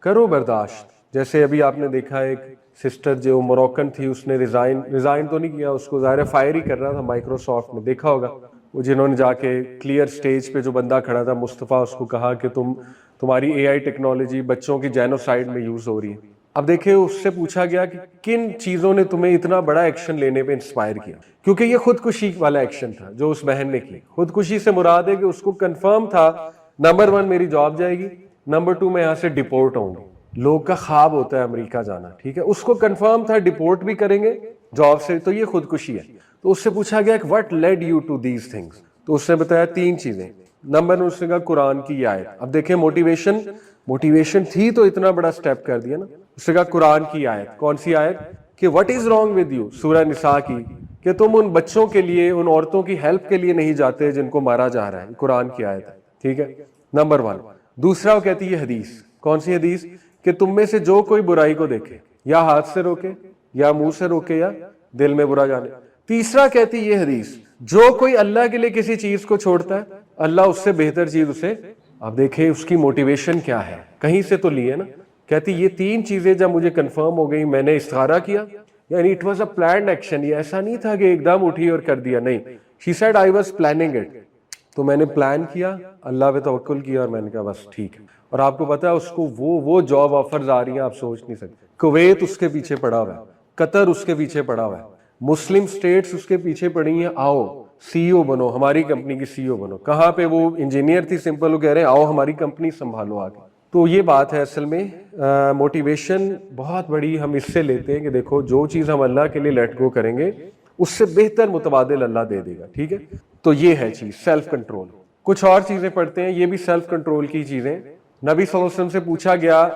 کرو برداشت. جیسے ابھی آپ نے دیکھا ایک سسٹر جو موروکن تھی, اس نے ریزائن تو نہیں کیا, اس کو ظاہر فائر ہی کر رہا تھا مائکروسافٹ میں, دیکھا ہوگا وہ, جنہوں نے جا کے کلیئر سٹیج پہ جو بندہ کھڑا تھا مصطفیٰ, اس کو کہا کہ تمہاری اے آئی ٹیکنالوجی بچوں کی جینوسائیڈ میں یوز ہو رہی ہے. اب دیکھیں اس سے پوچھا گیا کہ کن چیزوں نے تمہیں اتنا بڑا ایکشن لینے پہ انسپائر کیا, کیونکہ یہ خودکشی والا ایکشن تھا جو اس بہن نے کی. خودکشی سے مراد ہے کہ اس کو کنفرم تھا نمبر 1 میری جاب جائے گی, نمبر 2 میں یہاں سے ڈپورٹ ہوں گی. لوگ کا خواب ہوتا ہے امریکہ جانا, ٹھیک ہے, اس کو کنفرم تھا ڈپورٹ بھی کریں گے جاب سے, تو یہ خودکشی ہے. تو اس سے پوچھا گیا کہ what led you to these things, تو اس نے بتایا 3 چیزیں. نمبر 1 اس نے کہا قرآن کی آیت. اب دیکھیں موٹیویشن تھی تو اتنا بڑا سٹیپ کر دیا نا. اس نے کہا قرآن کی آیت. کون سی آیت؟ کہ what is wrong with you, سورہ نساء کی, کہ تم ان بچوں کے لیے, ان عورتوں کی ہیلپ کے لیے نہیں جاتے جن کو مارا جا رہا ہے, قرآن کی آیت ہے, ٹھیک ہے, نمبر 1. دوسرا وہ کہتی ہے حدیث. کون سی حدیث؟ کہ تم میں سے جو کوئی برائی کو دیکھے یا ہاتھ سے روکے یا منہ سے روکے یا دل میں برا جانے. تیسرا کہتی یہ حدیث, جو کوئی اللہ کے لیے کسی چیز کو چھوڑتا ہے اللہ اس سے بہتر چیز اسے, آپ دیکھیں اس کی موٹیویشن کیا ہے, کہیں سے تو لی ہے نا. کہتی یہ 3 چیزیں جب مجھے کنفرم ہو گئی, میں نے استخارہ کیا, یعنی it was a planned action, یہ ایسا نہیں تھا کہ ایک دم اٹھی اور کر دیا, نہیں. She said I was planning it, تو میں نے پلان کیا, اللہ پہ توکل کیا, اور میں نے کہا بس ٹھیک ہے. اور آپ کو پتا ہے اس کو وہ جاب آفرز آ رہی ہیں, آپ سوچ نہیں سکتے. کویت اس کے پیچھے پڑا ہوا ہے, قطر اس کے پیچھے پڑا ہوا ہے, مسلم سٹیٹس اس کے پیچھے پڑی ہیں, آؤ سی او بنو, ہماری کمپنی کی سی او بنو. کہاں پہ وہ انجینئر تھی سمپل, وہ کہہ رہے ہیں آؤ ہماری کمپنی سنبھالو آگے. تو یہ بات ہے اصل میں موٹیویشن بہت بڑی ہم اس سے لیتے ہیں کہ دیکھو جو چیز ہم اللہ کے لیے لیٹ گو کریں گے اس سے بہتر متبادل اللہ دے دے گا, ٹھیک ہے. تو یہ ہے چیز سیلف کنٹرول. کچھ اور چیزیں پڑھتے ہیں, یہ بھی سیلف کنٹرول کی چیزیں. نبی صلی اللہ علیہ وسلم سے پوچھا گیا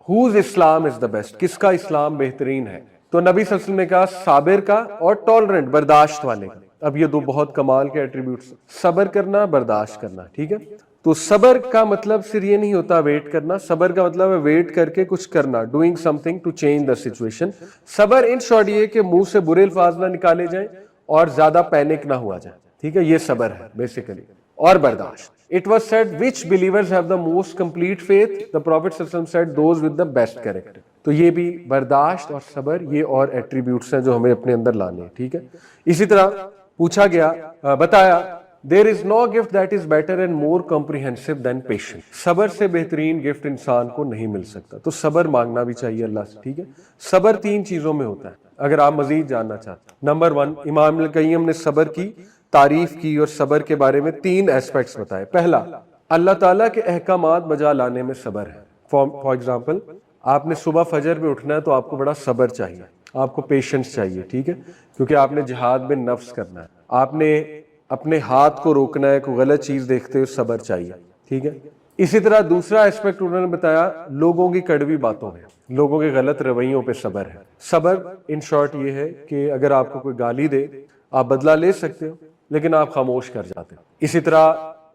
whose Islam is the best, کس کا اسلام بہترین ہے؟ تو نبی صلی اللہ علیہ وسلم نے کہا صابر کا اور ٹالرنٹ, برداشت والے کا. اب یہ 2 بہت کمال کے ایٹریبیوٹس, صبر کرنا, برداشت کرنا, ٹھیک ہے. تو صبر کا مطلب صرف یہ نہیں ہوتا ویٹ کرنا, صبر کا مطلب ہے ویٹ کر کے کچھ کرنا, doing something to change the situation. صبر ان شارٹ یہ کہ منہ سے برے الفاظ نہ نکالے جائیں اور زیادہ پینک نہ ہوا جائے, ٹھیک ہے, یہ صبر ہے بیسیکلی. اور برداشت, it was said which believers have the most complete faith, the prophet صلی اللہ علیہ وسلم said those with the best character. تو یہ بھی برداشت اور صبر, یہ اور ایٹریبیوٹس ہیں جو ہمیں اپنے اندر لانے ہیں, ٹھیک ہے. اسی طرح پوچھا گیا, بتایا there is no gift that is better and more comprehensive than patience. صبر سے بہترین گفٹ انسان کو نہیں مل سکتا, تو صبر مانگنا بھی چاہیے اللہ سے, ٹھیک ہے. صبر 3 چیزوں میں ہوتا ہے اگر آپ مزید جاننا چاہتے ہیں. نمبر 1, امام ابن القیم نے صبر کی تعریف کی اور صبر کے بارے میں 3 ایسپیکٹس بتائے. پہلا, اللہ تعالیٰ کے احکامات بجا لانے میں صبر ہے. فار ایگزامپل, آپ نے صبح فجر میں اٹھنا ہے تو آپ کو بڑا صبر چاہیے, آپ کو پیشنس چاہیے, ٹھیک ہے, کیونکہ آپ نے جہاد بن نفس کرنا ہے, آپ نے اپنے ہاتھ کو روکنا ہے, کوئی غلط چیز دیکھتے ہوئے صبر چاہیے, ٹھیک ہے. اسی طرح دوسرا ایسپیکٹ انہوں نے بتایا لوگوں کی کڑوی باتوں میں, لوگوں کے غلط رویوں پہ صبر ہے. صبر ان شارٹ یہ ہے کہ اگر آپ کو کوئی گالی دے آپ بدلہ لے سکتے ہو لیکن آپ خاموش کر جاتے ہو. اسی طرح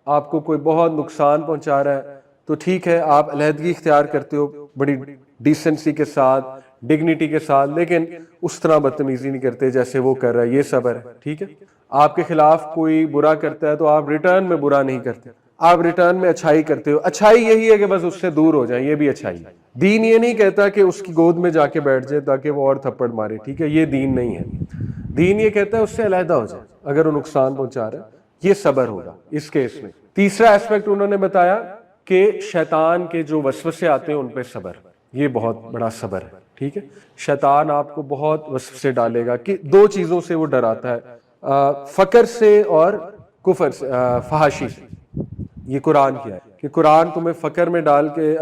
آپ کو کوئی بہت نقصان پہنچا رہا ہے تو ٹھیک ہے آپ علیحدگی اختیار کرتے ہو بڑی ڈیسنسی کے ساتھ, ڈگنیٹی کے ساتھ, لیکن اس طرح بدتمیزی نہیں کرتے جیسے وہ کر رہا ہے, یہ صبر ہے, ٹھیک ہے. آپ کے خلاف کوئی برا کرتا ہے تو آپ ریٹرن میں برا نہیں کرتے, آپ ریٹرن میں اچھائی کرتے ہو. اچھائی یہی ہے کہ بس اس سے دور ہو جائیں, یہ بھی اچھائی ہے. دین یہ نہیں کہتا کہ اس کی گود میں جا کے بیٹھ جائے تاکہ وہ اور تھپڑ مارے, ٹھیک ہے, یہ دین نہیں ہے. دین یہ کہتا ہے اس سے علیحدہ ہو جائے اگر وہ نقصان پہنچا رہا ہے, یہ صبر ہوگا اس کیس میں. تیسرا ایسپیکٹ انہوں نے بتایا کہ شیطان کے جو وسوسے آتے ہیں ان پہ صبر, یہ بہت بڑا صبر ہے, ٹھیک ہے. شیطان آپ کو بہت وسوسے ڈالے گا کہ 2 چیزوں سے وہ ڈراتا ہے, فقر سے اور کفر سے, فحاشی سے. یہ قرآن کیا ہے کہ قرآن تمہیں فقر میں ڈال کے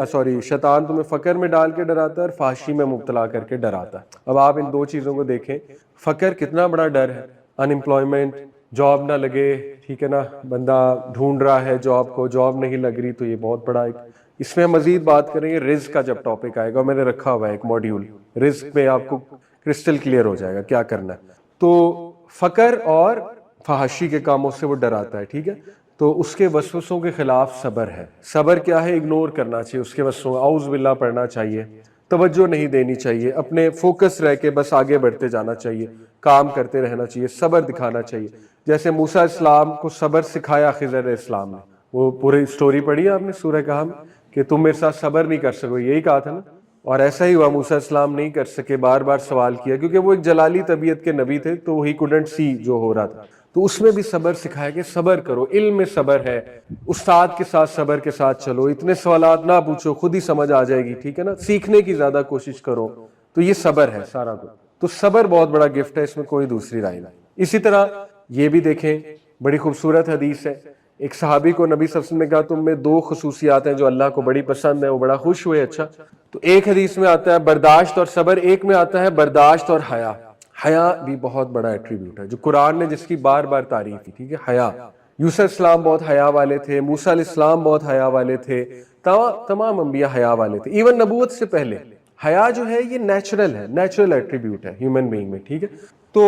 شیطان تمہیں فقر میں ڈال کے ڈراتا ہے اور فحاشی میں مبتلا کر کے ڈراتا ہے. اب آپ ان 2 چیزوں کو دیکھیں, فقر کتنا بڑا ڈر ہے, ان امپلائمنٹ, جاب نہ لگے, ٹھیک ہے نا, بندہ ڈھونڈ رہا ہے جاب کو, جاب نہیں لگ رہی, تو یہ بہت بڑا ایک. اس میں ہم مزید بات کریں گے رزق کا جب ٹاپک آئے گا, میں نے رکھا ہوا ہے ایک ماڈیول, رزق میں آپ کو کرسٹل کلیئر ہو جائے گا کیا کرنا ہے. تو فقر اور فحاشی کے کاموں سے وہ ڈراتا ہے, ٹھیک ہے. تو اس کے وسوسوں کے خلاف صبر ہے. صبر کیا ہے, اگنور کرنا چاہیے اس کے وسوسوں, اعوذ باللہ پڑھنا چاہیے, توجہ نہیں دینی چاہیے, اپنے فوکس رہ کے بس آگے بڑھتے جانا چاہیے, کام کرتے رہنا چاہیے, صبر دکھانا چاہیے. جیسے موسیٰ اسلام کو صبر سکھایا خضر اسلام نے, وہ پوری سٹوری پڑھی آپ نے سورہ کہف میں کہ تم میرے ساتھ صبر نہیں کر سکو, یہی کہا تھا نا. اور ایسا ہی ہوا, موسیٰ اسلام نہیں کر سکے, بار بار سوال کیا کیونکہ وہ ایک جلالی طبیعت کے نبی تھے, تو ہی couldn't see جو ہو رہا تھا. تو اس میں بھی صبر سکھایا کہ صبر کرو, علم میں صبر ہے, استاد کے ساتھ صبر کے ساتھ چلو, اتنے سوالات نہ پوچھو, خود ہی سمجھ آ جائے گی, ٹھیک ہے نا, سیکھنے کی زیادہ کوشش کرو. تو یہ صبر ہے سارا کچھ. تو صبر بہت بڑا گفٹ ہے, اس میں کوئی دوسری رائے نہیں. اسی طرح یہ بھی دیکھیں, بڑی خوبصورت حدیث ہے, ایک صحابی کو نبی صلی اللہ علیہ وسلم نے کہا تم میں 2 خصوصیات ہیں جو اللہ کو بڑی پسند ہے, وہ بڑا خوش ہوئے. اچھا, تو ایک حدیث میں آتا ہے برداشت اور صبر, ایک میں آتا ہے برداشت اور حیا. حیا بھی بہت بڑا ایٹریبیوٹ ہے جو قرآن نے جس کی بار بار تعریف کی, ٹھیک ہے. حیا, یوسف السلام بہت حیا والے تھے, موسیٰ علیہ السلام بہت حیا والے تھے, تمام انبیاء حیا والے تھے, ایون نبوت سے پہلے. حیا جو ہے یہ نیچرل ہے, نیچرل ایٹریبیوٹ ہے ہیومن بینگ میں, ٹھیک ہے. تو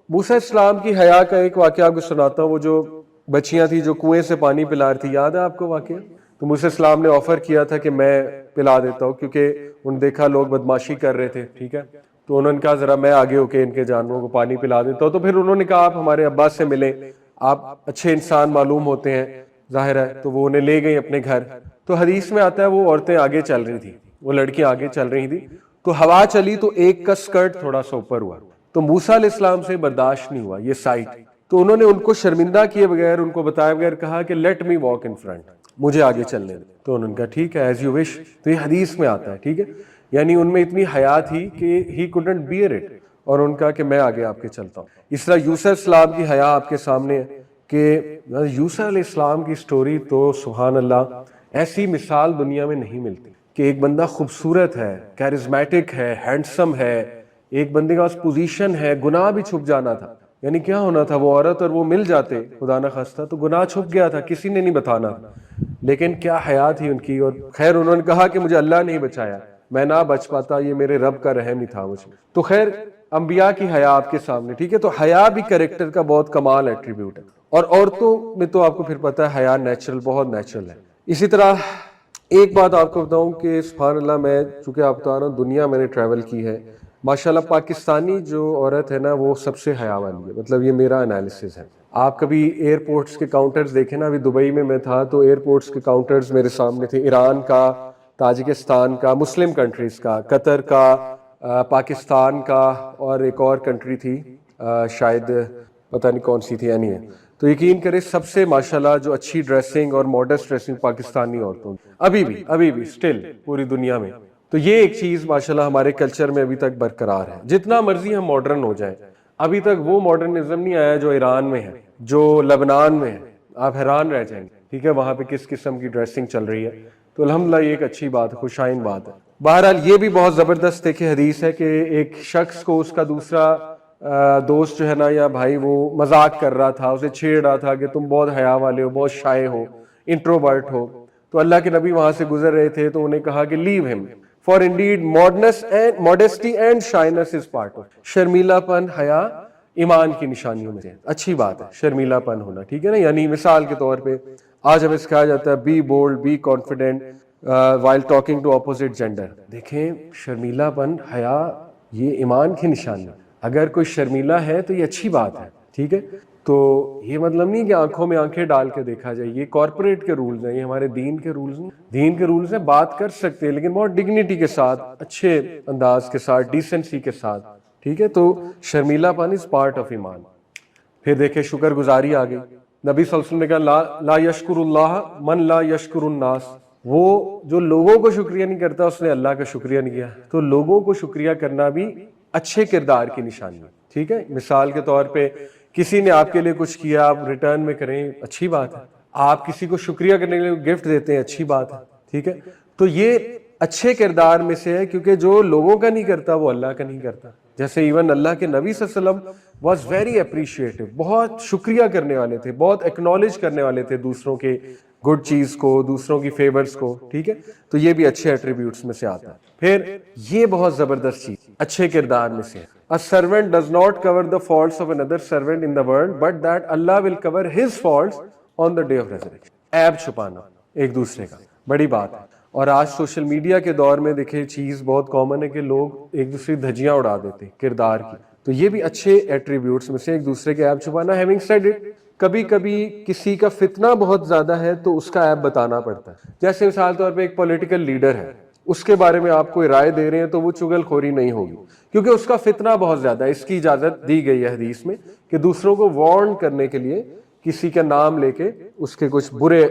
موسیٰ السلام کی حیا کا ایک واقعہ آپ کو سناتا ہوں. وہ جو بچیاں تھیں جو کنویں سے پانی پلا رہی تھی, یاد ہے آپ کو واقعہ؟ تو موسیٰ السلام نے آفر کیا تھا کہ میں پلا دیتا ہوں, کیونکہ انہوں نے دیکھا لوگ بدماشی کر رہے تھے, ٹھیک ہے. تو انہوں نے کہا ذرا میں آگے ہو کے ان کے جانوروں کو پانی پلا دیتا ہوں. تو پھر انہوں نے کہا آپ ہمارے ابا سے ملیں, آپ اچھے انسان معلوم ہوتے ہیں, ظاہر ہے، تو وہ انہیں لے گئی اپنے گھر. تو حدیث میں آتا ہے وہ عورتیں آگے چل رہی تھیں، وہ لڑکیاں آگے چل رہی تھیں، تو ہوا چلی تو ایک کا اسکرٹ تھوڑا سا اوپر ہوا، تو موسیٰ علیہ السلام سے برداشت نہیں ہوا یہ سائٹ، تو انہوں نے ان کو شرمندہ کیے بغیر، ان کو بتائے بغیر کہا کہ let me walk in front, مجھے آگے چلنے دیں. تو انہوں نے کہا ٹھیک ہے ایز یو وش. تو یہ حدیث میں آتا ہے، ٹھیک ہے، یعنی ان میں اتنی حیا تھی کہ ہی couldn't bear it، اور ان کا کہ میں آگے آپ کے چلتا ہوں. اس طرح یوسف السلام کی حیا آپ کے سامنے ہے کہ یوسف علیہ السلام کی سٹوری تو سبحان اللہ، ایسی مثال دنیا میں نہیں ملتی کہ ایک بندہ خوبصورت ہے، کیرزمیٹک ہے، ہینڈسم ہے، ایک بندے کا پوزیشن ہے، گناہ بھی چھپ جانا تھا. یعنی کیا ہونا تھا، وہ عورت اور وہ مل جاتے خدا نہ خواستہ تو گناہ چھپ گیا تھا، کسی نے نہیں بتانا تھا. لیکن کیا حیا تھی ان کی. اور خیر انہوں نے کہا کہ مجھے اللہ نہیں بچایا، میں نہ بچ پاتا، یہ میرے رب کا رحم ہی تھا مجھ میں. تو خیر انبیاء کی حیا آپ کے سامنے، ٹھیک ہے. تو حیا بھی کریکٹر کا بہت کمال ایٹریبیوٹ ہے، اور عورتوں میں تو آپ کو پھر پتہ ہے حیا نیچرل، بہت نیچرل ہے. اسی طرح ایک بات آپ کو بتاؤں کہ سبحان اللہ، میں چونکہ آپ بتا رہا ہوں دنیا میں نے ٹریول کی ہے، ماشاءاللہ پاکستانی جو عورت ہے نا وہ سب سے حیا والی ہے. مطلب یہ میرا انالیسس ہے. آپ کبھی ایئرپورٹس کے کاؤنٹرز دیکھیں نا، ابھی دبئی میں تھا تو ایئرپورٹس کے کاؤنٹرز میرے سامنے تھے، ایران کا، تاجکستان کا، مسلم کنٹریز کا، قطر کا، پاکستان کا، اور ایک اور کنٹری تھی شاید پتہ نہیں کون سی تھی. نہیں ہے تو یقین کرے سب سے ماشاءاللہ جو اچھی ڈریسنگ اور ماڈسٹ ڈریسنگ پاکستانی عورتوں ابھی بھی سٹل پوری دنیا میں. تو یہ ایک چیز ماشاءاللہ ہمارے کلچر میں ابھی تک برقرار ہے. جتنا مرضی ہم ماڈرن ہو جائیں، ابھی تک وہ ماڈرنزم نہیں آیا جو ایران میں ہے، جو لبنان میں ہے. آپ حیران رہ جائیں گے، ٹھیک ہے، وہاں پہ کس قسم کی ڈریسنگ چل رہی ہے. تو الحمدللہ یہ ایک اچھی بات ہے، خوش آئند بات ہے. بہرحال یہ بھی بہت زبردست ہے کہ حدیث ہے کہ ایک شخص کو اس کا دوسرا دوست جو ہے نا یا بھائی وہ مذاق کر رہا تھا، اسے چھیڑ رہا تھا کہ تم بہت حیا والے ہو، بہت شائع ہو، انٹروورٹ ہو. تو اللہ کے نبی وہاں سے گزر رہے تھے تو انہیں کہا کہ leave him for indeed modesty and shyness is part of. شرمیلا پن حیا ایمان کی نشانیوں میں سے اچھی بات ہے شرمیلا پن ہونا، ٹھیک ہے نا. یعنی مثال کے طور پہ آج ہمیں سکھایا جاتا ہے be bold, be confident while talking to opposite gender. دیکھیں شرمیلا پن حیا یہ ایمان کی نشانی ہے. اگر کوئی شرمیلا ہے تو یہ اچھی بات ہے، ٹھیک ہے. تو یہ مطلب نہیں کہ آنکھوں میں آنکھیں ڈال کے دیکھا جائے، یہ کارپوریٹ کے رولز ہیں، یہ ہمارے دین کے رولز نہیں. دین کے رولز ہیں، بات کر سکتے ہیں لیکن بہت ڈگنیٹی کے ساتھ، اچھے انداز کے ساتھ، ڈیسنسی کے ساتھ، ٹھیک ہے. تو شرمیلا پن از پارٹ آف ایمان. پھر دیکھیں شکر گزاری آ گئی. نبی صلی اللہ علیہ وسلم نے کہا لا یشکر اللہ من لا یشکر الناس. وہ جو لوگوں کو شکریہ نہیں کرتا اس نے اللہ کا شکریہ نہیں کیا. تو لوگوں کو شکریہ کرنا بھی اچھے کردار کی نشانی ہے، ٹھیک ہے. مثال کے طور پہ کسی نے آپ کے لیے کچھ کیا، آپ ریٹرن میں کریں، اچھی بات ہے. آپ کسی کو شکریہ کرنے کے لیے گفٹ دیتے ہیں، اچھی بات ہے، ٹھیک ہے. تو یہ اچھے کردار میں سے ہے، کیونکہ جو لوگوں کا نہیں کرتا وہ اللہ کا نہیں کرتا. جیسے ایون اللہ کے نبی صلی اللہ علیہ وسلم واز ویری اپریشیٹو، بہت شکریہ کرنے والے تھے، بہت ایکنالج کرنے والے تھے دوسروں کے گڈ چیز کو، دوسروں کی فیورز کو، ٹھیک ہے. تو یہ بھی اچھے ایٹریبیوٹس میں سے آتا ہے. پھر یہ بہت زبردست چیز اچھے کردار میں سے ہے. A servant does not cover the faults of another servant in the world, but that Allah will cover his faults on the day of resurrection. عیب چھپانا ایک دوسرے کا بڑی بات ہے. اور آج سوشل میڈیا کے دور میں دیکھیں چیز بہت کامن ہے کہ لوگ ایک دوسرے کی دھجیاں اڑا دیتے ہیں کردار کی. تو یہ بھی اچھے ایٹریبیوٹس میں سے ایک دوسرے کے عیب چھپانا. Having said it, کبھی کبھی کسی کا فتنہ بہت زیادہ ہے تو اس کا عیب بتانا پڑتا ہے. جیسے مثال طور پہ ایک پولیٹیکل لیڈر ہے، اس کے بارے میں آپ کوئی رائے دے رہے ہیں تو وہ چغل خوری نہیں ہوگی کیونکہ اس کا فتنہ بہت زیادہ ہے. اس کی اجازت دی گئی ہے حدیث میں کہ دوسروں کو وارن کرنے کے لیے کسی کا نام لے کے اس کے کچھ برے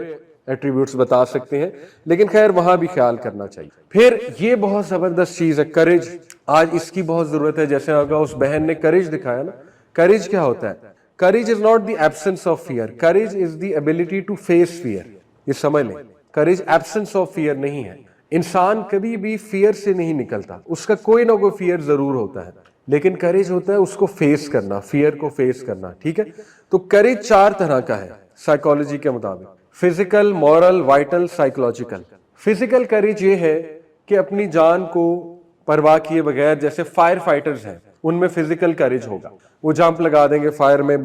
ایٹریبیوٹس بتا سکتے ہیں، لیکن خیر وہاں بھی خیال کرنا چاہیے. پھر یہ بہت زبردست چیز ہے کریج. آج اس کی بہت ضرورت ہے. جیسے اگر اس بہن نے کریج دکھایا نا، کریج کیا ہوتا ہے؟ Courage is not the absence of fear, courage is the ability to face fear. یہ سمجھ لیں، کریج ایبسنس آف فیئر نہیں ہے. انسان کبھی بھی فیئر سے نہیں نکلتا، اس کا کوئی نہ کوئی فیئر ضرور ہوتا ہے، لیکن کریج ہوتا ہے اس کو فیس کرنا، فیئر کو فیس کرنا، ٹھیک ہے. تو کریج 4 طرح کا ہے سائیکالوجی کے مطابق: physical, moral, vital, psychological. Physical courage یہ ہے کہ اپنی جان کو پرواہ کیے بغیر، جیسے فائر فائٹرز ہیں ان میں فزیکل کریج ہوگا، وہ جمپ لگا دیں گے فائر میں.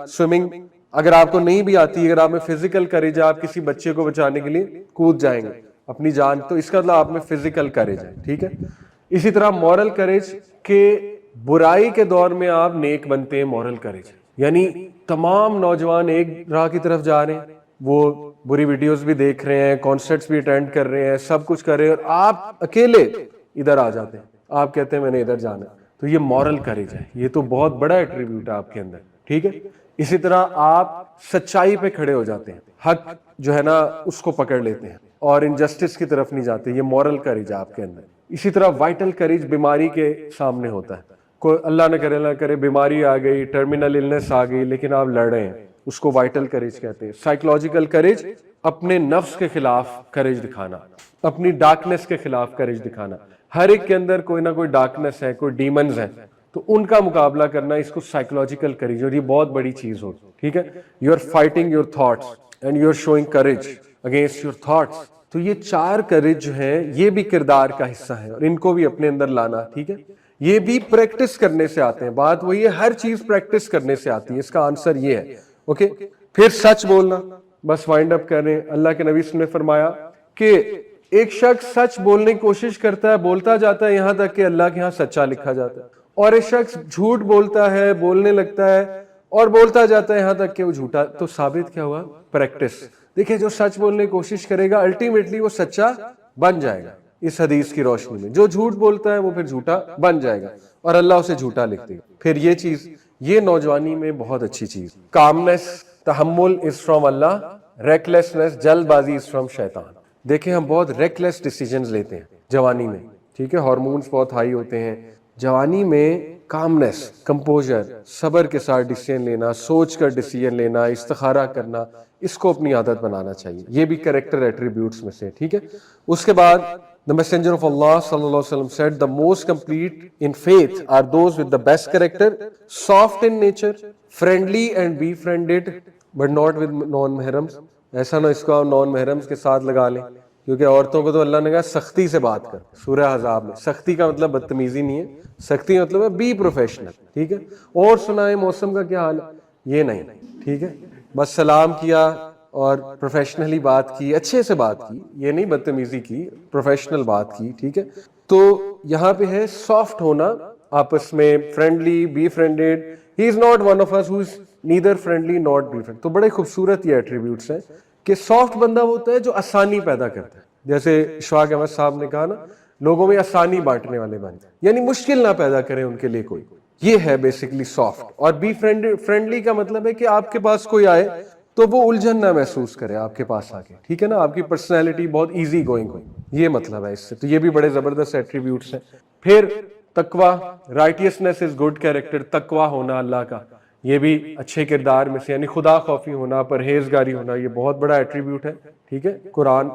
سوئمنگ اگر آپ کو نہیں بھی آتی، اگر آپ میں فزیکل کریج ہے، آپ کسی بچے کو بچانے کے لیے کود جائیں گے اپنی جان، تو اس کا مطلب آپ میں فزیکل کریج ہے، ٹھیک ہے. اسی طرح مورل کریج کہ برائی کے دور میں آپ نیک بنتے ہیں، مورل کریج یعنی تمام نوجوان ایک راہ کی طرف جا رہے ہیں، وہ بری ویڈیوز بھی دیکھ رہے ہیں, کانسرٹس بھی اٹینڈ کر رہے ہیں, سب کچھ کر رہے ہیں, اور آپ اکیلے ادھر آ جاتے ہیں, آپ کہتے ہیں میں نے ادھر جانا ہے. تو یہ مورل کریج ہے, یہ تو بہت بڑا ایٹریبیوٹ ہے آپ کے اندر, ٹھیک ہے. اسی طرح آپ سچائی پہ کھڑے ہو جاتے ہیں, حق جو ہے نا اس کو پکڑ لیتے ہیں اور انجسٹس کی طرف نہیں جاتے, یہ مورل کریج ہے آپ کے اندر. اسی طرح وائٹل کریج بیماری کے سامنے ہوتا ہے. کوئی اللہ نہ کرے بیماری آ گئی, ٹرمینل النس آ گئی, لیکن آپ لڑ رہے ہیں, اس کو وائٹل کریج کہتے ہیں. سائیکولوجیکل کریج, اپنے نفس کے خلاف کریج دکھانا, اپنی ڈارکنس کے خلاف کریج دکھانا. ہر ایک کے اندر کوئی نہ کوئی ڈارکنس ہے, کوئی ڈیمنز ہیں, تو ان کا مقابلہ کرنا, اس کو سائیکولوجیکل کریج, اور یہ بہت بڑی چیز ہوتی, ٹھیک ہے. You are fighting your thoughts and you are showing courage against your thoughts. تو یہ 4 کریج جو ہیں یہ بھی کردار کا حصہ ہے, اور ان کو بھی اپنے اندر لانا, ٹھیک ہے. یہ بھی پریکٹس کرنے سے آتے ہیں. بات وہی ہے, ہر چیز پریکٹس کرنے سے آتی ہے, اس کا آنسر یہ ہے. اوکے, پھر سچ بولنا. بس وائنڈ اپ کریں. اللہ کے نبی صلی اللہ علیہ وسلم نے فرمایا کہ ایک شخص سچ بولنے کی کوشش کرتا ہے, بولتا جاتا ہے یہاں تک کہ اللہ کے ہاں سچا لکھا جاتا ہے, اور ایک شخص جھوٹ بولتا ہے, بولنے لگتا ہے اور بولتا جاتا ہے یہاں تک کہ وہ جھوٹا. تو ثابت کیا ہوا؟ پریکٹس. دیکھیں, جو سچ بولنے کی کوشش کرے گا الٹیمیٹلی وہ سچا بن جائے گا. اس حدیث کی روشنی میں جو جھوٹ بولتا ہے وہ پھر جھوٹا بن جائے گا, اور اللہ اسے جھوٹا لکھ دے گا. پھر یہ چیز, یہ نوجوانی میں بہت اچھی چیز. کامنس, تحمل از فرام اللہ, ریکلیسنس, جلد بازی از فرام شیطان. دیکھیں ہم بہت ریکلیس ڈیسیجنز لیتے ہیں جوانی میں, ٹھیک ہے. ہارمونز بہت ہائی ہوتے ہیں جوانی میں. کامنس, کمپوزر, صبر کے ساتھ ڈیسیجن لینا, سوچ کر ڈیسیجن لینا, استخارہ کرنا, اس کو اپنی عادت بنانا چاہیے. یہ بھی کریکٹر ایٹریبیوٹس میں سے, ٹھیک ہے. اس کے بعد the messenger of Allah sallallahu alaihi wasallam said the most complete in faith are those with the best character, soft in nature, friendly and befriended but not with non mahrams. ایسا نہ اس کو نان محرمز کے ساتھ لگا لیں, کیونکہ عورتوں کو تو اللہ نے کہا سختی سے بات کر. سورہ احزاب میں سختی کا مطلب بدتمیزی نہیں ہے, سختی مطلب ہے بی پروفیشنل, ٹھیک ہے. اور سنائیں موسم کا کیا حال ہے, یہ نہیں, ٹھیک ہے. بس سلام کیا اور پروفیشنلی بات کی, اچھے سے بات کی, یہ نہیں بدتمیزی کی, پروفیشنل بات کی, ٹھیک ہے. تو یہاں پہ ہے سافٹ ہونا آپس میں, friendly, be friended. He is not one of us who is neither friendly not be friend. تو بڑے خوبصورت یہ ایٹریبیوٹس ہیں کہ سافٹ بندہ ہوتا ہے جو آسانی پیدا کرتا ہے. جیسے اشفاق احمد صاحب نے کہا نا, لوگوں میں آسانی بانٹنے والے بن جائیں, یعنی مشکل نہ پیدا کریں ان کے لیے کوئی. یہ ہے بیسیکلی سافٹ. اور بی فرینڈلی کا مطلب ہے کہ آپ کے پاس کوئی آئے تو وہ الجھن نہ محسوس کرے آپ کے پاس آ کے, ٹھیک ہے نا. آپ کی پرسنالٹی بہت ایزی گوئنگ ہو, یہ مطلب ہے اس سے. تو یہ بھی بڑے زبردست ایٹریبیوٹس ہیں. پھر تقوی, رائٹیسنس از گڈ کیریکٹر. تقوی ہونا اللہ کا, یہ بھی اچھے کردار میں سے, یعنی خدا خوفی ہونا, پرہیزگاری ہونا, یہ بہت بڑا ایٹریبیوٹ ہے, ٹھیک ہے. قرآن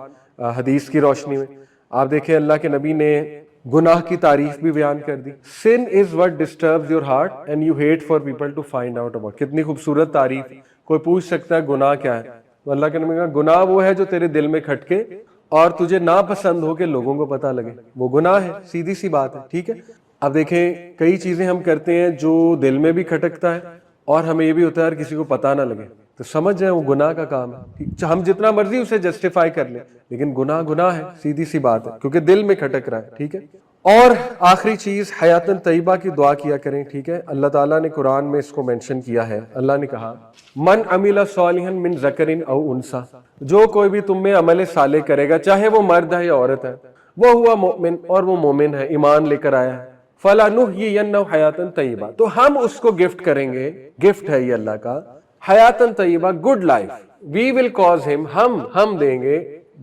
حدیث کی روشنی میں آپ دیکھیں اللہ کے نبی نے گناہ کی تعریف بھی بیان کر دی. sin is what disturbs your heart and you hate for people to find out about. کتنی خوبصورت تعریف. کوئی پوچھ سکتا ہے گناہ کیا ہے, تو اللہ کے نبی نے کہا گناہ وہ ہے جو تیرے دل میں کھٹکے اور تجھے ناپسند ہو کے لوگوں کو پتہ لگے, وہ گناہ ہے. سیدھی سی بات ہے, ٹھیک ہے. اب دیکھیں کئی چیزیں ہم کرتے ہیں جو دل میں بھی کھٹکتا ہے اور ہمیں یہ بھی ہوتا ہے یار کسی کو پتہ نہ لگے, تو سمجھ جائیں وہ گناہ کا کام ہے. ہم جتنا مرضی اسے جسٹیفائی کر لیں, لیکن گناہ گناہ ہے, سیدھی سی بات ہے, کیونکہ دل میں کھٹک رہا ہے, ٹھیک ہے. اور آخری چیز, حیاتن طیبہ کی دعا کیا کریں, ٹھیک ہے. اللہ تعالیٰ نے قرآن میں اس کو مینشن کیا ہے. اللہ نے کہا من عمل صالحا من ذکر او انثی, جو کوئی بھی تم میں عمل صالح کرے گا چاہے وہ مرد ہے یا عورت ہے, وہ ہوا مومن, اور وہ مومن ہے, ایمان لے کر آیا ہے, فلنحیینہ حیاتن طیبہ, تو ہم اس کو گفٹ کریں گے, گفٹ ہے یہ اللہ کا, حیاتن طیبہ, good life. We will cause him, ہم دیں گے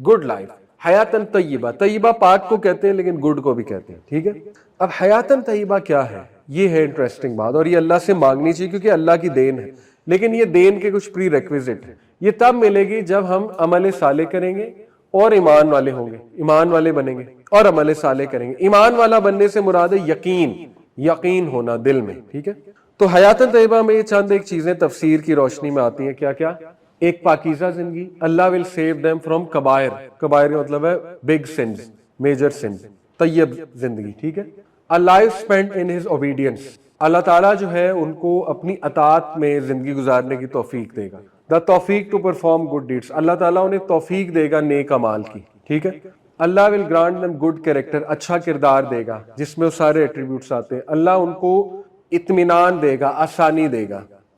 گڈ لائف. حیاتن طیبہ, طیبہ پاک کو کہتے ہیں لیکن گڈ کو بھی کہتے ہیں, ٹھیک ہے. اب حیاتن طیبہ کیا ہے, یہ ہے انٹرسٹنگ بات, اور یہ اللہ سے مانگنی چاہیے کیونکہ اللہ کی دین ہے. لیکن یہ دین کے کچھ پری ریکویزٹ ہیں. یہ تب ملے گی جب ہم عمل صالح کریں گے اور ایمان والے ہوں گے, ایمان والے بنیں گے اور عمل صالح کریں گے. ایمان والا بننے سے مراد ہے یقین, یقین ہونا دل میں, ٹھیک ہے. تو حیاتن طیبہ میں یہ چند ایک چیزیں تفسیر کی روشنی میں آتی ہیں. کیا کیا؟ ایک پاکیزہ زندگی, اللہ ول سیو دیم فرام کبائر. کبائر کا مطلب ہے بگ سنز, میجر سنز. طیب زندگی, ٹھیک ہے. a life spent in his obedience, اللہ تعالیٰ جو ہے ان کو اپنی اطاعت میں زندگی گزارنے کی توفیق دے گا. the توفیق to perform good deeds, اللہ تعالیٰ انہیں توفیق دے گا نیک اعمال کی, ٹھیک ہے. اللہ will grant them good character, اچھا کردار دے گا جس میں وہ سارے ایٹریبیوٹس آتے ہیں. اللہ ان کو اطمینان دے گا, آسانی دے گا,